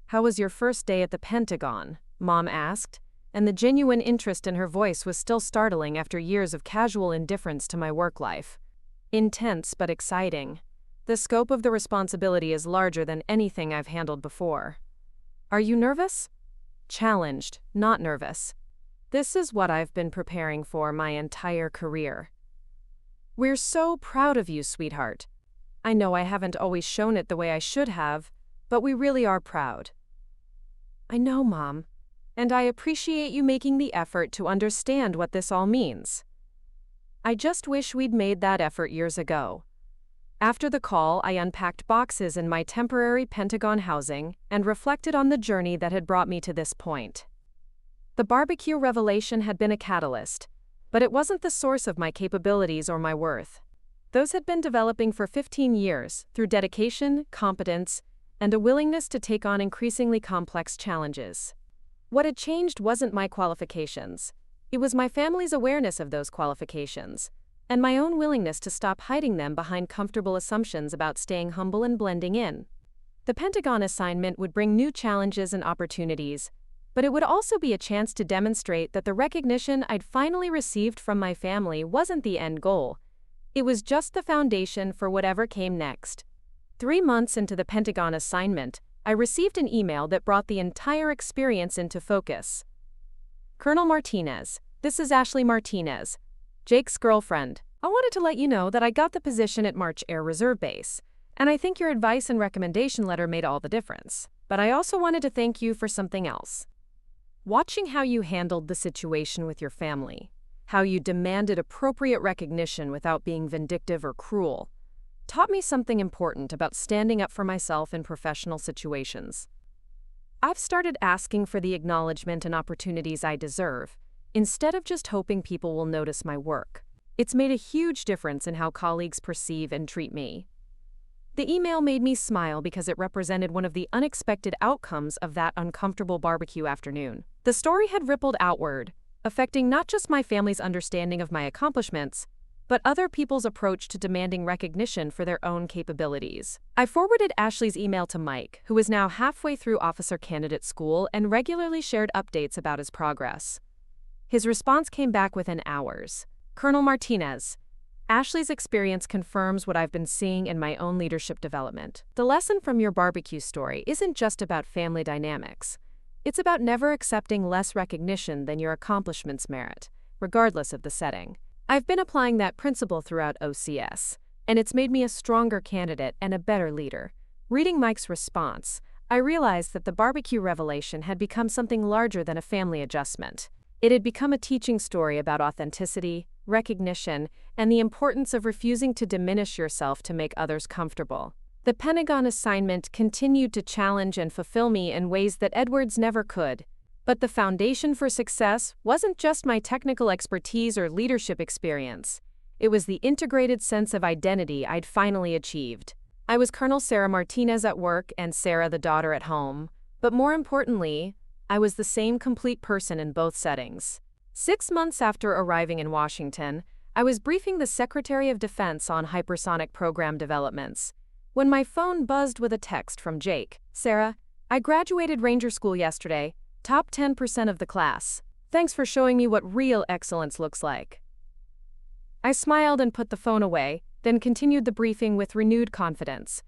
"How was your first day at the Pentagon?" Mom asked, and the genuine interest in her voice was still startling after years of casual indifference to my work life. "Intense but exciting. The scope of the responsibility is larger than anything I've handled before." "Are you nervous?" "Challenged, not nervous. This is what I've been preparing for my entire career." "We're so proud of you, sweetheart. I know I haven't always shown it the way I should have, but we really are proud." "I know, Mom, and I appreciate you making the effort to understand what this all means. I just wish we'd made that effort years ago." After the call, I unpacked boxes in my temporary Pentagon housing and reflected on the journey that had brought me to this point. The barbecue revelation had been a catalyst, but it wasn't the source of my capabilities or my worth. Those had been developing for 15 years through dedication, competence, and a willingness to take on increasingly complex challenges. What had changed wasn't my qualifications. It was my family's awareness of those qualifications, and my own willingness to stop hiding them behind comfortable assumptions about staying humble and blending in. The Pentagon assignment would bring new challenges and opportunities, but it would also be a chance to demonstrate that the recognition I'd finally received from my family wasn't the end goal. It was just the foundation for whatever came next. 3 months into the Pentagon assignment, I received an email that brought the entire experience into focus. "Colonel Martinez, this is Ashley Martinez, Jake's girlfriend. I wanted to let you know that I got the position at March Air Reserve Base, and I think your advice and recommendation letter made all the difference. But I also wanted to thank you for something else. Watching how you handled the situation with your family, how you demanded appropriate recognition without being vindictive or cruel, taught me something important about standing up for myself in professional situations. I've started asking for the acknowledgement and opportunities I deserve, instead of just hoping people will notice my work. It's made a huge difference in how colleagues perceive and treat me." The email made me smile because it represented one of the unexpected outcomes of that uncomfortable barbecue afternoon. The story had rippled outward, affecting not just my family's understanding of my accomplishments, but other people's approach to demanding recognition for their own capabilities. I forwarded Ashley's email to Mike, who is now halfway through officer candidate school and regularly shared updates about his progress. His response came back within hours. "Colonel Martinez, Ashley's experience confirms what I've been seeing in my own leadership development. The lesson from your barbecue story isn't just about family dynamics. It's about never accepting less recognition than your accomplishments merit, regardless of the setting. I've been applying that principle throughout OCS, and it's made me a stronger candidate and a better leader." Reading Mike's response, I realized that the barbecue revelation had become something larger than a family adjustment. It had become a teaching story about authenticity, recognition, and the importance of refusing to diminish yourself to make others comfortable. The Pentagon assignment continued to challenge and fulfill me in ways that Edwards never could. But the foundation for success wasn't just my technical expertise or leadership experience. It was the integrated sense of identity I'd finally achieved. I was Colonel Sarah Martinez at work and Sarah the daughter at home, but more importantly, I was the same complete person in both settings. 6 months after arriving in Washington, I was briefing the Secretary of Defense on hypersonic program developments, when my phone buzzed with a text from Jake. "Sarah, I graduated Ranger School yesterday, top 10% of the class. Thanks for showing me what real excellence looks like." I smiled and put the phone away, then continued the briefing with renewed confidence.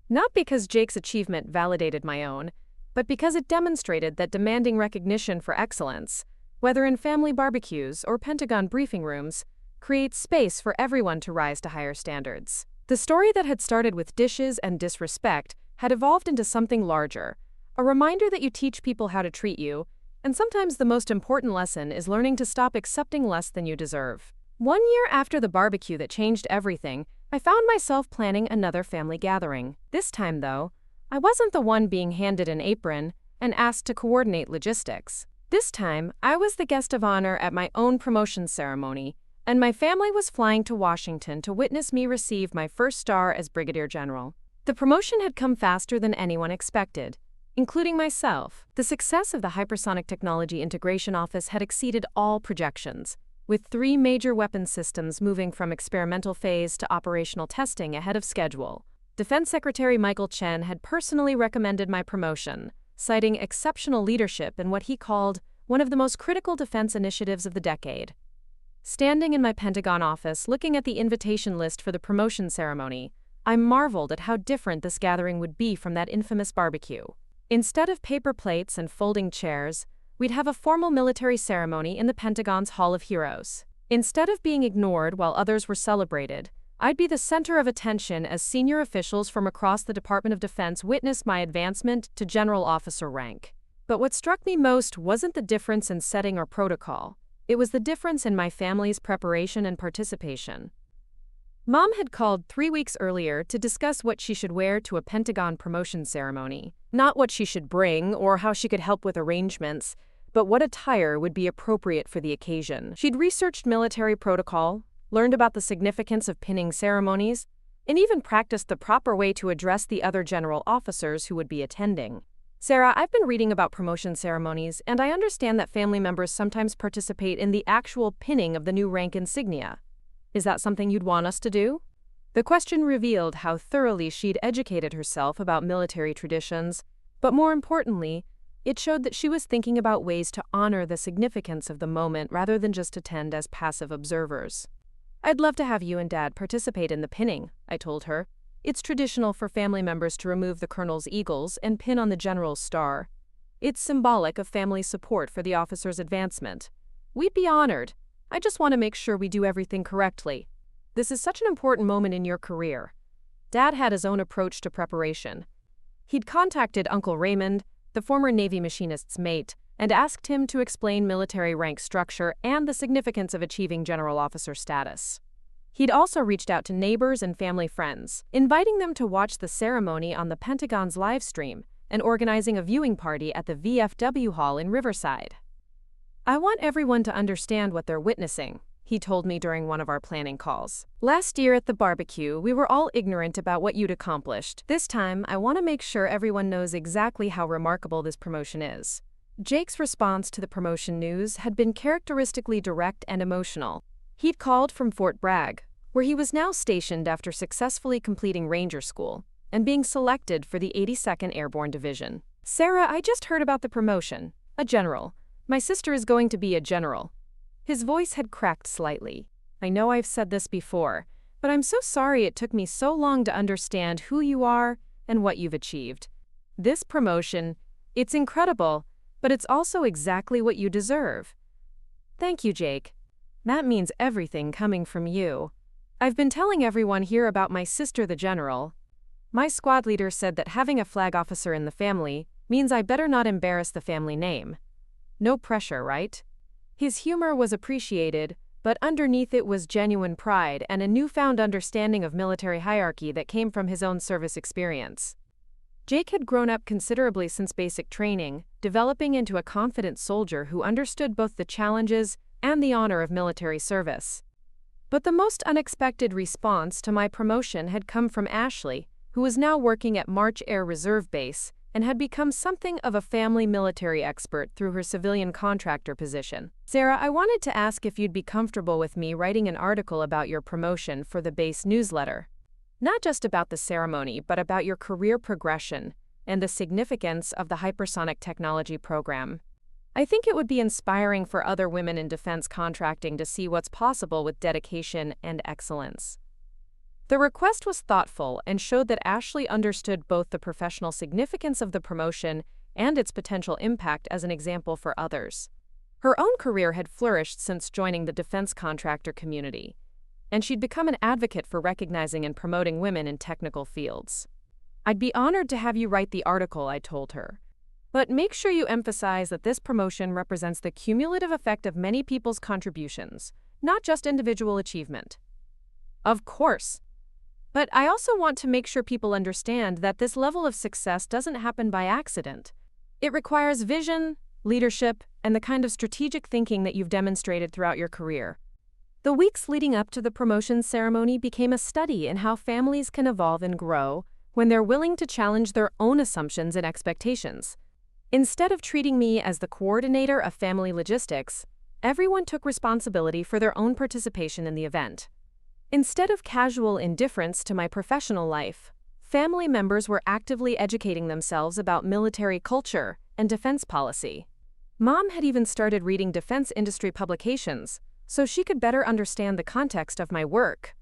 Not because Jake's achievement validated my own, but because it demonstrated that demanding recognition for excellence, whether in family barbecues or Pentagon briefing rooms, creates space for everyone to rise to higher standards. The story that had started with dishes and disrespect had evolved into something larger, a reminder that you teach people how to treat you, and sometimes the most important lesson is learning to stop accepting less than you deserve. 1 year after the barbecue that changed everything, I found myself planning another family gathering. This time, though, I wasn't the one being handed an apron and asked to coordinate logistics. This time, I was the guest of honor at my own promotion ceremony, and my family was flying to Washington to witness me receive my first star as Brigadier General. The promotion had come faster than anyone expected, including myself. The success of the Hypersonic Technology Integration Office had exceeded all projections, with 3 major weapons systems moving from experimental phase to operational testing ahead of schedule. Defense Secretary Michael Chen had personally recommended my promotion, citing exceptional leadership in what he called one of the most critical defense initiatives of the decade. Standing in my Pentagon office looking at the invitation list for the promotion ceremony, I marveled at how different this gathering would be from that infamous barbecue. Instead of paper plates and folding chairs, we'd have a formal military ceremony in the Pentagon's Hall of Heroes. Instead of being ignored while others were celebrated, I'd be the center of attention as senior officials from across the Department of Defense witnessed my advancement to general officer rank. But what struck me most wasn't the difference in setting or protocol. It was the difference in my family's preparation and participation. Mom had called 3 weeks earlier to discuss what she should wear to a Pentagon promotion ceremony. Not what she should bring or how she could help with arrangements, but what attire would be appropriate for the occasion. She'd researched military protocol, learned about the significance of pinning ceremonies, and even practiced the proper way to address the other general officers who would be attending. Sarah, I've been reading about promotion ceremonies, and I understand that family members sometimes participate in the actual pinning of the new rank insignia. Is that something you'd want us to do? The question revealed how thoroughly she'd educated herself about military traditions, but more importantly, it showed that she was thinking about ways to honor the significance of the moment rather than just attend as passive observers. I'd love to have you and Dad participate in the pinning, I told her. It's traditional for family members to remove the colonel's eagles and pin on the general's star. It's symbolic of family support for the officer's advancement. We'd be honored. I just want to make sure we do everything correctly. This is such an important moment in your career. Dad had his own approach to preparation. He'd contacted Uncle Raymond, the former Navy machinist's mate, and asked him to explain military rank structure and the significance of achieving general officer status. He'd also reached out to neighbors and family friends, inviting them to watch the ceremony on the Pentagon's live stream and organizing a viewing party at the VFW Hall in Riverside. I want everyone to understand what they're witnessing, he told me during one of our planning calls. Last year at the barbecue, we were all ignorant about what you'd accomplished. This time, I want to make sure everyone knows exactly how remarkable this promotion is. Jake's response to the promotion news had been characteristically direct and emotional. He'd called from Fort Bragg, where he was now stationed after successfully completing Ranger School and being selected for the 82nd Airborne Division. Sarah, I just heard about the promotion. A general. My sister is going to be a general. His voice had cracked slightly. I know I've said this before, but I'm so sorry it took me so long to understand who you are and what you've achieved. This promotion, it's incredible, but it's also exactly what you deserve. Thank you, Jake. That means everything coming from you. I've been telling everyone here about my sister, the general. My squad leader said that having a flag officer in the family means I better not embarrass the family name. No pressure, right? His humor was appreciated, but underneath it was genuine pride and a newfound understanding of military hierarchy that came from his own service experience. Jake had grown up considerably since basic training, developing into a confident soldier who understood both the challenges and the honor of military service. But the most unexpected response to my promotion had come from Ashley, who was now working at March Air Reserve Base and had become something of a family military expert through her civilian contractor position. Sarah, I wanted to ask if you'd be comfortable with me writing an article about your promotion for the base newsletter. Not just about the ceremony, but about your career progression and the significance of the hypersonic technology program. I think it would be inspiring for other women in defense contracting to see what's possible with dedication and excellence. The request was thoughtful and showed that Ashley understood both the professional significance of the promotion and its potential impact as an example for others. Her own career had flourished since joining the defense contractor community, and she'd become an advocate for recognizing and promoting women in technical fields. I'd be honored to have you write the article, I told her. But make sure you emphasize that this promotion represents the cumulative effect of many people's contributions, not just individual achievement. Of course. But I also want to make sure people understand that this level of success doesn't happen by accident. It requires vision, leadership, and the kind of strategic thinking that you've demonstrated throughout your career. The weeks leading up to the promotion ceremony became a study in how families can evolve and grow when they're willing to challenge their own assumptions and expectations. Instead of treating me as the coordinator of family logistics, everyone took responsibility for their own participation in the event. Instead of casual indifference to my professional life, family members were actively educating themselves about military culture and defense policy. Mom had even started reading defense industry publications so she could better understand the context of my work.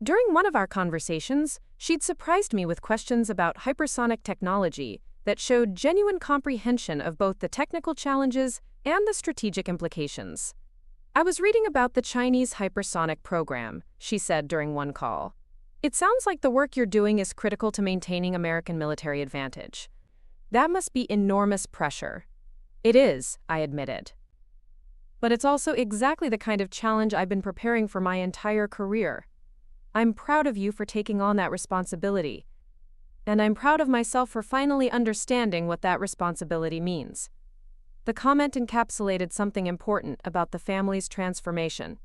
During one of our conversations, she'd surprised me with questions about hypersonic technology that showed genuine comprehension of both the technical challenges and the strategic implications. "I was reading about the Chinese hypersonic program," she said during one call. "It sounds like the work you're doing is critical to maintaining American military advantage. That must be enormous pressure." "It is," I admitted. "But it's also exactly the kind of challenge I've been preparing for my entire career. I'm proud of you for taking on that responsibility. And I'm proud of myself for finally understanding what that responsibility means." The comment encapsulated something important about the family's transformation.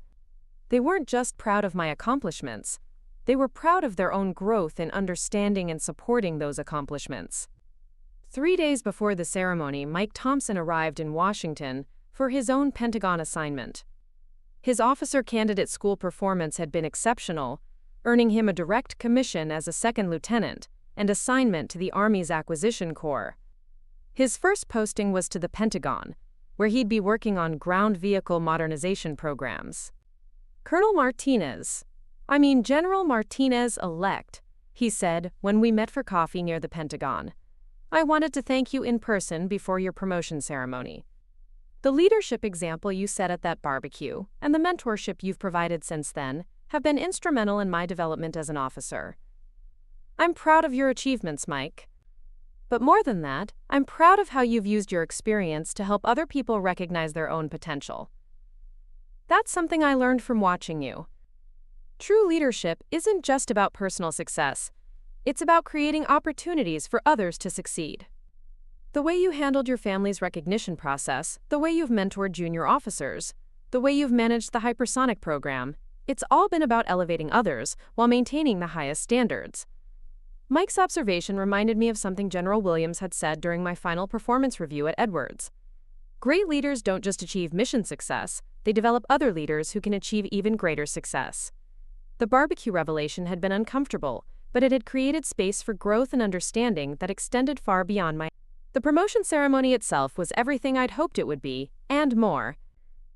They weren't just proud of my accomplishments, they were proud of their own growth in understanding and supporting those accomplishments. 3 days before the ceremony, Mike Thompson arrived in Washington for his own Pentagon assignment. His officer candidate school performance had been exceptional, earning him a direct commission as a second lieutenant and assignment to the Army's Acquisition Corps. His first posting was to the Pentagon, where he'd be working on ground vehicle modernization programs. "Colonel Martinez, General Martinez-elect," he said when we met for coffee near the Pentagon. "I wanted to thank you in person before your promotion ceremony. The leadership example you set at that barbecue and the mentorship you've provided since then have been instrumental in my development as an officer. I'm proud of your achievements, Mike. But more than that, I'm proud of how you've used your experience to help other people recognize their own potential. That's something I learned from watching you. True leadership isn't just about personal success. It's about creating opportunities for others to succeed. The way you handled your family's recognition process, the way you've mentored junior officers, the way you've managed the hypersonic program, it's all been about elevating others while maintaining the highest standards." Mike's observation reminded me of something General Williams had said during my final performance review at Edwards. "Great leaders don't just achieve mission success, they develop other leaders who can achieve even greater success." The barbecue revelation had been uncomfortable, but it had created space for growth and understanding that extended far beyond my. The promotion ceremony itself was everything I'd hoped it would be, and more.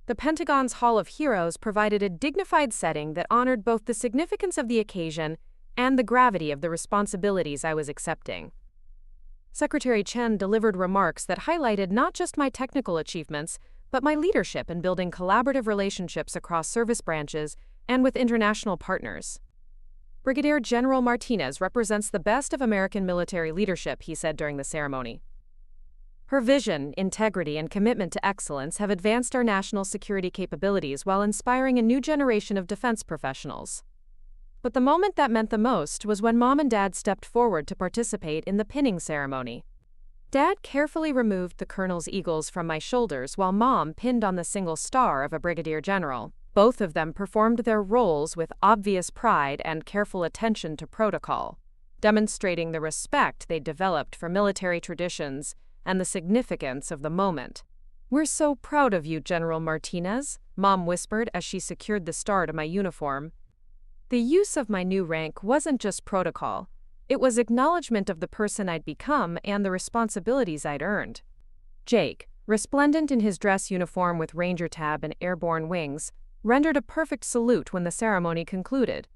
The Pentagon's Hall of Heroes provided a dignified setting that honored both the significance of the occasion and the gravity of the responsibilities I was accepting. Secretary Chen delivered remarks that highlighted not just my technical achievements, but my leadership in building collaborative relationships across service branches and with international partners. "Brigadier General Martinez represents the best of American military leadership," he said during the ceremony. "Her vision, integrity, and commitment to excellence have advanced our national security capabilities while inspiring a new generation of defense professionals." But the moment that meant the most was when Mom and Dad stepped forward to participate in the pinning ceremony. Dad carefully removed the colonel's eagles from my shoulders while Mom pinned on the single star of a brigadier general. Both of them performed their roles with obvious pride and careful attention to protocol, demonstrating the respect they developed for military traditions and the significance of the moment. "We're so proud of you, General Martinez," Mom whispered as she secured the star to my uniform. The use of my new rank wasn't just protocol, it was acknowledgement of the person I'd become and the responsibilities I'd earned. Jake, resplendent in his dress uniform with Ranger tab and airborne wings, rendered a perfect salute when the ceremony concluded.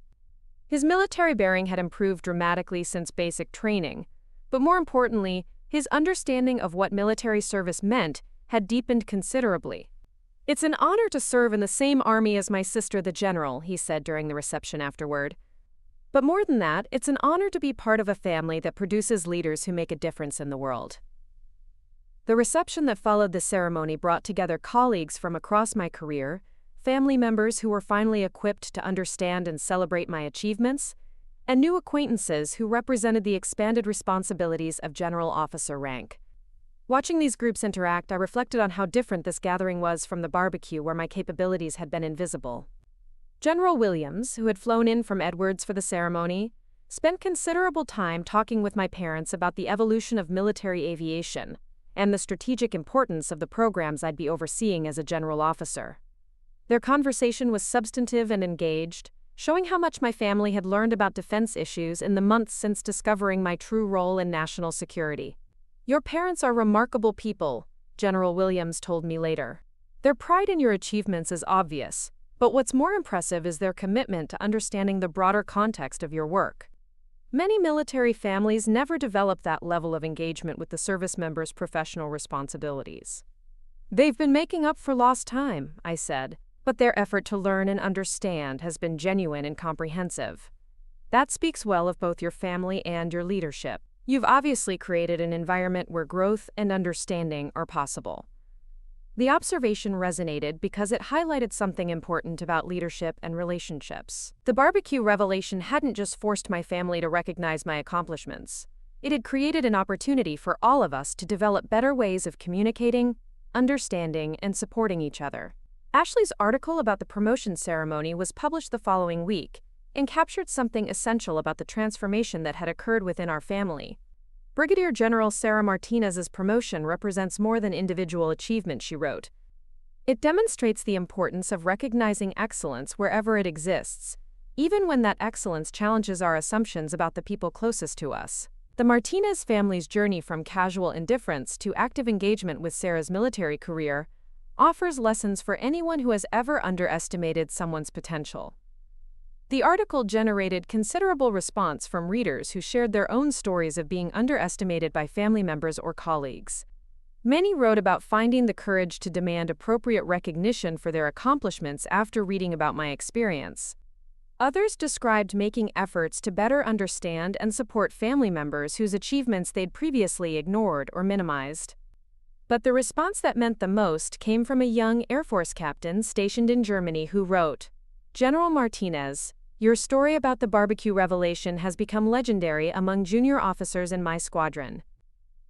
His military bearing had improved dramatically since basic training, but more importantly, his understanding of what military service meant had deepened considerably. "It's an honor to serve in the same army as my sister, the general," he said during the reception afterward. "But more than that, it's an honor to be part of a family that produces leaders who make a difference in the world." The reception that followed the ceremony brought together colleagues from across my career, family members who were finally equipped to understand and celebrate my achievements, and new acquaintances who represented the expanded responsibilities of general officer rank. Watching these groups interact, I reflected on how different this gathering was from the barbecue where my capabilities had been invisible. General Williams, who had flown in from Edwards for the ceremony, spent considerable time talking with my parents about the evolution of military aviation and the strategic importance of the programs I'd be overseeing as a general officer. Their conversation was substantive and engaged, showing how much my family had learned about defense issues in the months since discovering my true role in national security. "Your parents are remarkable people," General Williams told me later. "Their pride in your achievements is obvious, but what's more impressive is their commitment to understanding the broader context of your work. Many military families never develop that level of engagement with the service members' professional responsibilities." "They've been making up for lost time," I said, "but their effort to learn and understand has been genuine and comprehensive. That speaks well of both your family and your leadership. You've obviously created an environment where growth and understanding are possible." The observation resonated because it highlighted something important about leadership and relationships. The barbecue revelation hadn't just forced my family to recognize my accomplishments. It had created an opportunity for all of us to develop better ways of communicating, understanding, and supporting each other. Ashley's article about the promotion ceremony was published the following week and captured something essential about the transformation that had occurred within our family. "Brigadier General Sarah Martinez's promotion represents more than individual achievement," she wrote. "It demonstrates the importance of recognizing excellence wherever it exists, even when that excellence challenges our assumptions about the people closest to us." The Martinez family's journey from casual indifference to active engagement with Sarah's military career offers lessons for anyone who has ever underestimated someone's potential. The article generated considerable response from readers who shared their own stories of being underestimated by family members or colleagues. Many wrote about finding the courage to demand appropriate recognition for their accomplishments after reading about my experience. Others described making efforts to better understand and support family members whose achievements they'd previously ignored or minimized. But the response that meant the most came from a young Air Force captain stationed in Germany who wrote, "General Martinez, your story about the barbecue revelation has become legendary among junior officers in my squadron.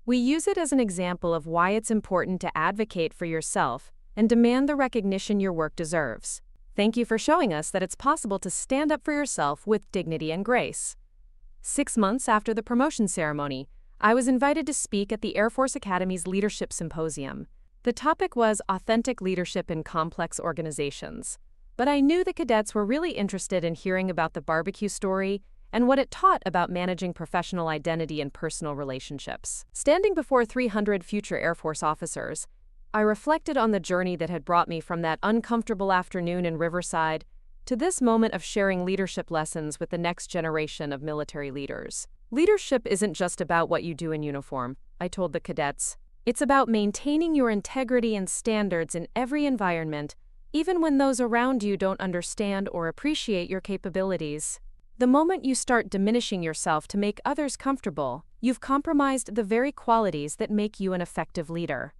We use it as an example of why it's important to advocate for yourself and demand the recognition your work deserves. Thank you for showing us that it's possible to stand up for yourself with dignity and grace." 6 months after the promotion ceremony, I was invited to speak at the Air Force Academy's Leadership Symposium. The topic was authentic leadership in complex organizations. But I knew the cadets were really interested in hearing about the barbecue story and what it taught about managing professional identity and personal relationships. Standing before 300 future Air Force officers, I reflected on the journey that had brought me from that uncomfortable afternoon in Riverside to this moment of sharing leadership lessons with the next generation of military leaders. "Leadership isn't just about what you do in uniform," I told the cadets. "It's about maintaining your integrity and standards in every environment, even when those around you don't understand or appreciate your capabilities. The moment you start diminishing yourself to make others comfortable, you've compromised the very qualities that make you an effective leader."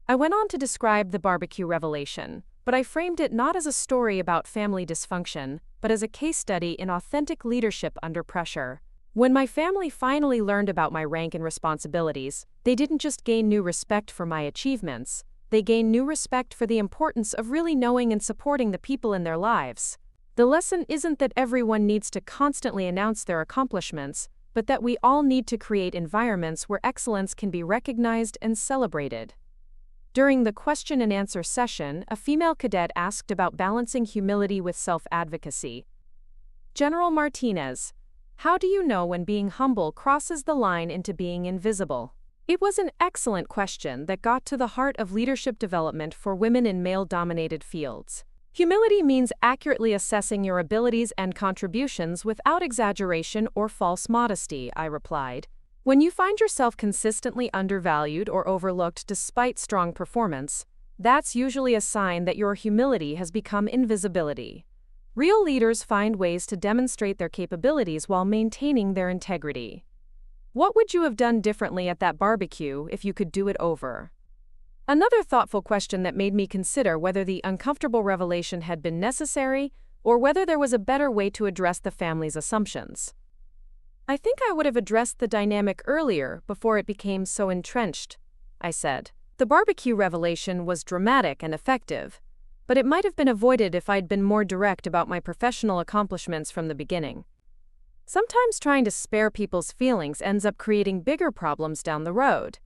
I went on to describe the barbecue revelation, but I framed it not as a story about family dysfunction, but as a case study in authentic leadership under pressure. When my family finally learned about my rank and responsibilities, they didn't just gain new respect for my achievements, they gained new respect for the importance of really knowing and supporting the people in their lives. The lesson isn't that everyone needs to constantly announce their accomplishments, but that we all need to create environments where excellence can be recognized and celebrated. During the question and answer session, a female cadet asked about balancing humility with self-advocacy. "General Martinez, how do you know when being humble crosses the line into being invisible?" It was an excellent question that got to the heart of leadership development for women in male-dominated fields. Humility means accurately assessing your abilities and contributions without exaggeration or false modesty, I replied. When you find yourself consistently undervalued or overlooked despite strong performance, that's usually a sign that your humility has become invisibility. Real leaders find ways to demonstrate their capabilities while maintaining their integrity. What would you have done differently at that barbecue if you could do it over? Another thoughtful question that made me consider whether the uncomfortable revelation had been necessary or whether there was a better way to address the family's assumptions. I think I would have addressed the dynamic earlier before it became so entrenched. I said. The barbecue revelation was dramatic and effective, but it might have been avoided if I'd been more direct about my professional accomplishments from the beginning. Sometimes trying to spare people's feelings ends up creating bigger problems down the road.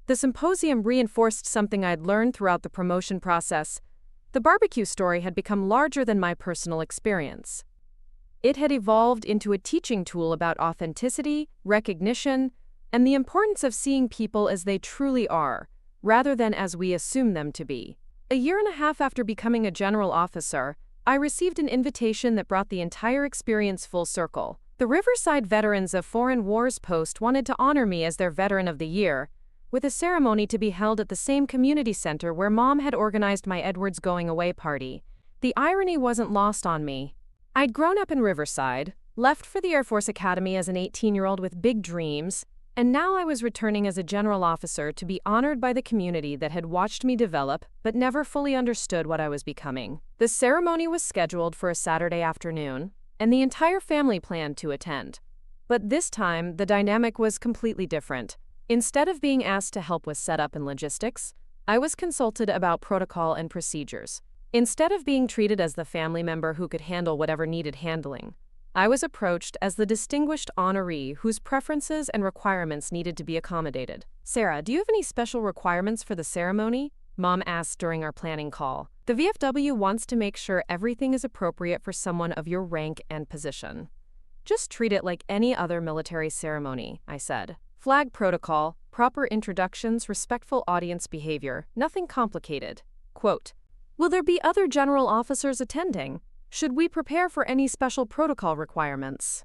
The symposium reinforced something I'd learned throughout the promotion process. The barbecue story had become larger than my personal experience. It had evolved into a teaching tool about authenticity, recognition, and the importance of seeing people as they truly are, rather than as we assume them to be. A year and a half after becoming a general officer, I received an invitation that brought the entire experience full circle. The Riverside Veterans of Foreign Wars Post wanted to honor me as their Veteran of the Year, with a ceremony to be held at the same community center where Mom had organized my Edwards going away party. The irony wasn't lost on me. I'd grown up in Riverside, left for the Air Force Academy as an 18-year-old with big dreams, and now I was returning as a general officer to be honored by the community that had watched me develop but never fully understood what I was becoming. The ceremony was scheduled for a Saturday afternoon, and the entire family planned to attend. But this time, the dynamic was completely different. Instead of being asked to help with setup and logistics, I was consulted about protocol and procedures. Instead of being treated as the family member who could handle whatever needed handling, I was approached as the distinguished honoree whose preferences and requirements needed to be accommodated. Sarah, do you have any special requirements for the ceremony? Mom asked during our planning call. The VFW wants to make sure everything is appropriate for someone of your rank and position. Just treat it like any other military ceremony, I said. Flag protocol, proper introductions, respectful audience behavior, nothing complicated. Quote, will there be other general officers attending? Should we prepare for any special protocol requirements?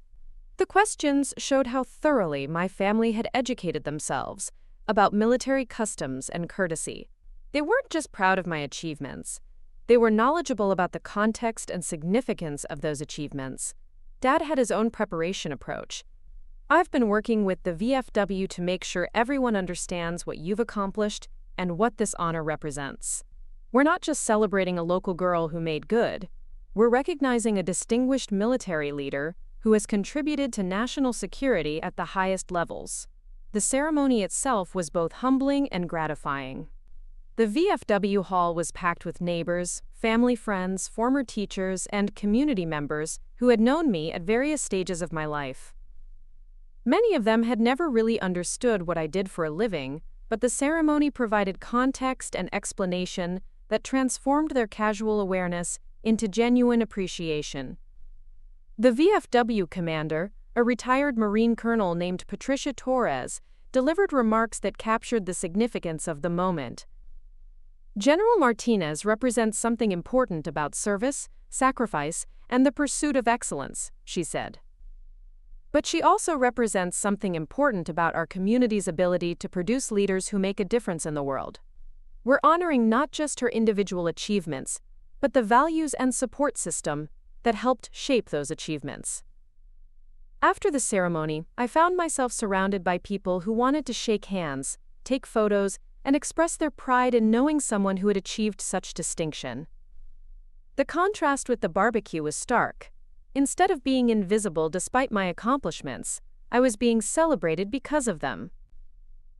The questions showed how thoroughly my family had educated themselves about military customs and courtesy. They weren't just proud of my achievements. They were knowledgeable about the context and significance of those achievements. Dad had his own preparation approach. I've been working with the VFW to make sure everyone understands what you've accomplished and what this honor represents. We're not just celebrating a local girl who made good. We're recognizing a distinguished military leader who has contributed to national security at the highest levels. The ceremony itself was both humbling and gratifying. The VFW hall was packed with neighbors, family friends, former teachers, and community members who had known me at various stages of my life. Many of them had never really understood what I did for a living, but the ceremony provided context and explanation that transformed their casual awareness into genuine appreciation. The VFW commander, a retired Marine colonel named Patricia Torres, delivered remarks that captured the significance of the moment. General Martinez represents something important about service, sacrifice, and the pursuit of excellence, she said. But she also represents something important about our community's ability to produce leaders who make a difference in the world. We're honoring not just her individual achievements, but the values and support system that helped shape those achievements. After the ceremony, I found myself surrounded by people who wanted to shake hands, take photos, and express their pride in knowing someone who had achieved such distinction. The contrast with the barbecue was stark. Instead of being invisible despite my accomplishments, I was being celebrated because of them.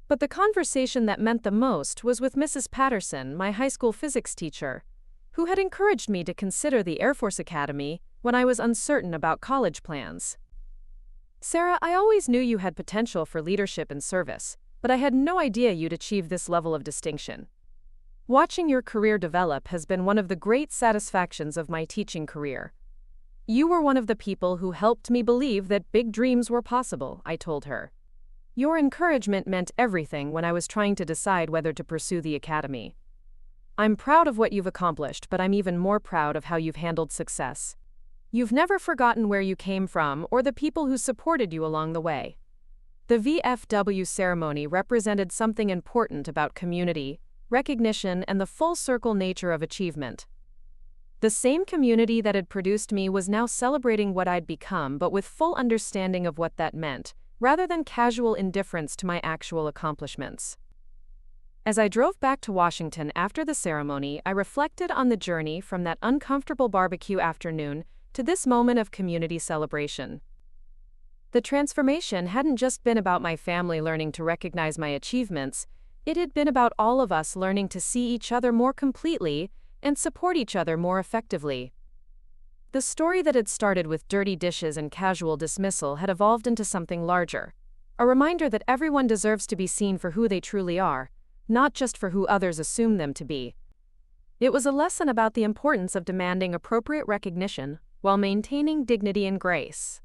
But the conversation that meant the most was with Mrs. Patterson, my high school physics teacher, who had encouraged me to consider the Air Force Academy when I was uncertain about college plans. Sarah, I always knew you had potential for leadership and service, but I had no idea you'd achieve this level of distinction. Watching your career develop has been one of the great satisfactions of my teaching career. You were one of the people who helped me believe that big dreams were possible, I told her. Your encouragement meant everything when I was trying to decide whether to pursue the academy. I'm proud of what you've accomplished, but I'm even more proud of how you've handled success. You've never forgotten where you came from or the people who supported you along the way. The VFW ceremony represented something important about community, recognition, and the full-circle nature of achievement. The same community that had produced me was now celebrating what I'd become, but with full understanding of what that meant, rather than casual indifference to my actual accomplishments. As I drove back to Washington after the ceremony, I reflected on the journey from that uncomfortable barbecue afternoon to this moment of community celebration. The transformation hadn't just been about my family learning to recognize my achievements, It had been about all of us learning to see each other more completely and support each other more effectively. The story that had started with dirty dishes and casual dismissal had evolved into something larger, a reminder that everyone deserves to be seen for who they truly are, not just for who others assume them to be. It was a lesson about the importance of demanding appropriate recognition while maintaining dignity and grace.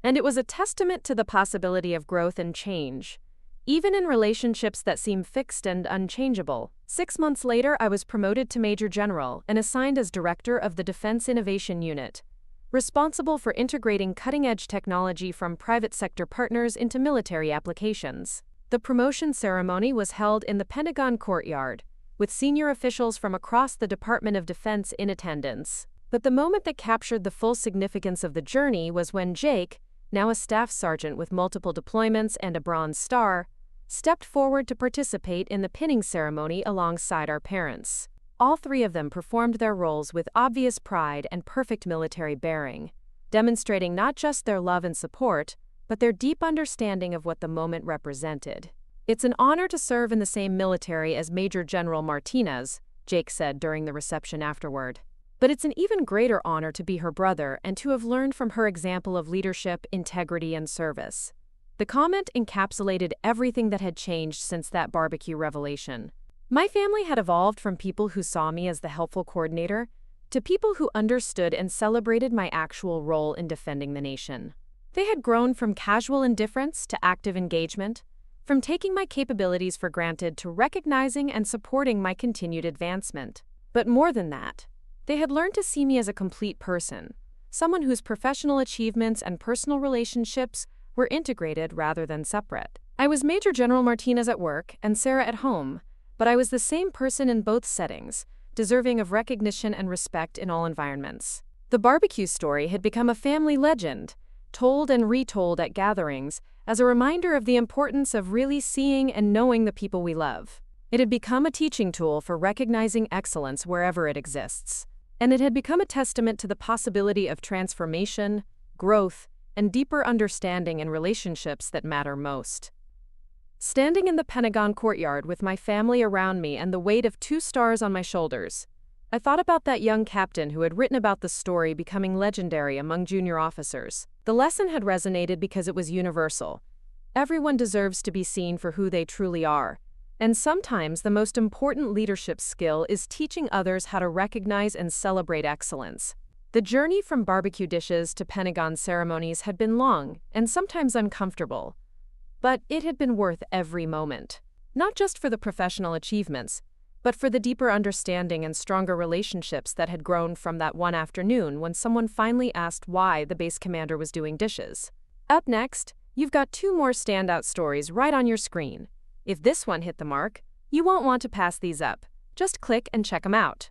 And it was a testament to the possibility of growth and change, even in relationships that seem fixed and unchangeable. 6 months later, I was promoted to Major General and assigned as Director of the Defense Innovation Unit, responsible for integrating cutting-edge technology from private sector partners into military applications. The promotion ceremony was held in the Pentagon courtyard, with senior officials from across the Department of Defense in attendance. But the moment that captured the full significance of the journey was when Jake, now a staff sergeant with multiple deployments and a Bronze Star, stepped forward to participate in the pinning ceremony alongside our parents. All three of them performed their roles with obvious pride and perfect military bearing, demonstrating not just their love and support, but their deep understanding of what the moment represented. "It's an honor to serve in the same military as Major General Martinez," Jake said during the reception afterward. "But it's an even greater honor to be her brother and to have learned from her example of leadership, integrity, and service." The comment encapsulated everything that had changed since that barbecue revelation. My family had evolved from people who saw me as the helpful coordinator to people who understood and celebrated my actual role in defending the nation. They had grown from casual indifference to active engagement, from taking my capabilities for granted to recognizing and supporting my continued advancement. But more than that, they had learned to see me as a complete person, someone whose professional achievements and personal relationships were integrated rather than separate. I was Major General Martinez at work and Sarah at home, but I was the same person in both settings, deserving of recognition and respect in all environments. The barbecue story had become a family legend, told and retold at gatherings as a reminder of the importance of really seeing and knowing the people we love. It had become a teaching tool for recognizing excellence wherever it exists, and it had become a testament to the possibility of transformation, growth, and deeper understanding in relationships that matter most. Standing in the Pentagon courtyard with my family around me and the weight of 2 stars on my shoulders, I thought about that young captain who had written about the story becoming legendary among junior officers. The lesson had resonated because it was universal. Everyone deserves to be seen for who they truly are, and sometimes the most important leadership skill is teaching others how to recognize and celebrate excellence. The journey from barbecue dishes to Pentagon ceremonies had been long and sometimes uncomfortable, but it had been worth every moment. Not just for the professional achievements, but for the deeper understanding and stronger relationships that had grown from that one afternoon when someone finally asked why the base commander was doing dishes. Up next, you've got 2 more standout stories right on your screen. If this one hit the mark, you won't want to pass these up. Just click and check them out.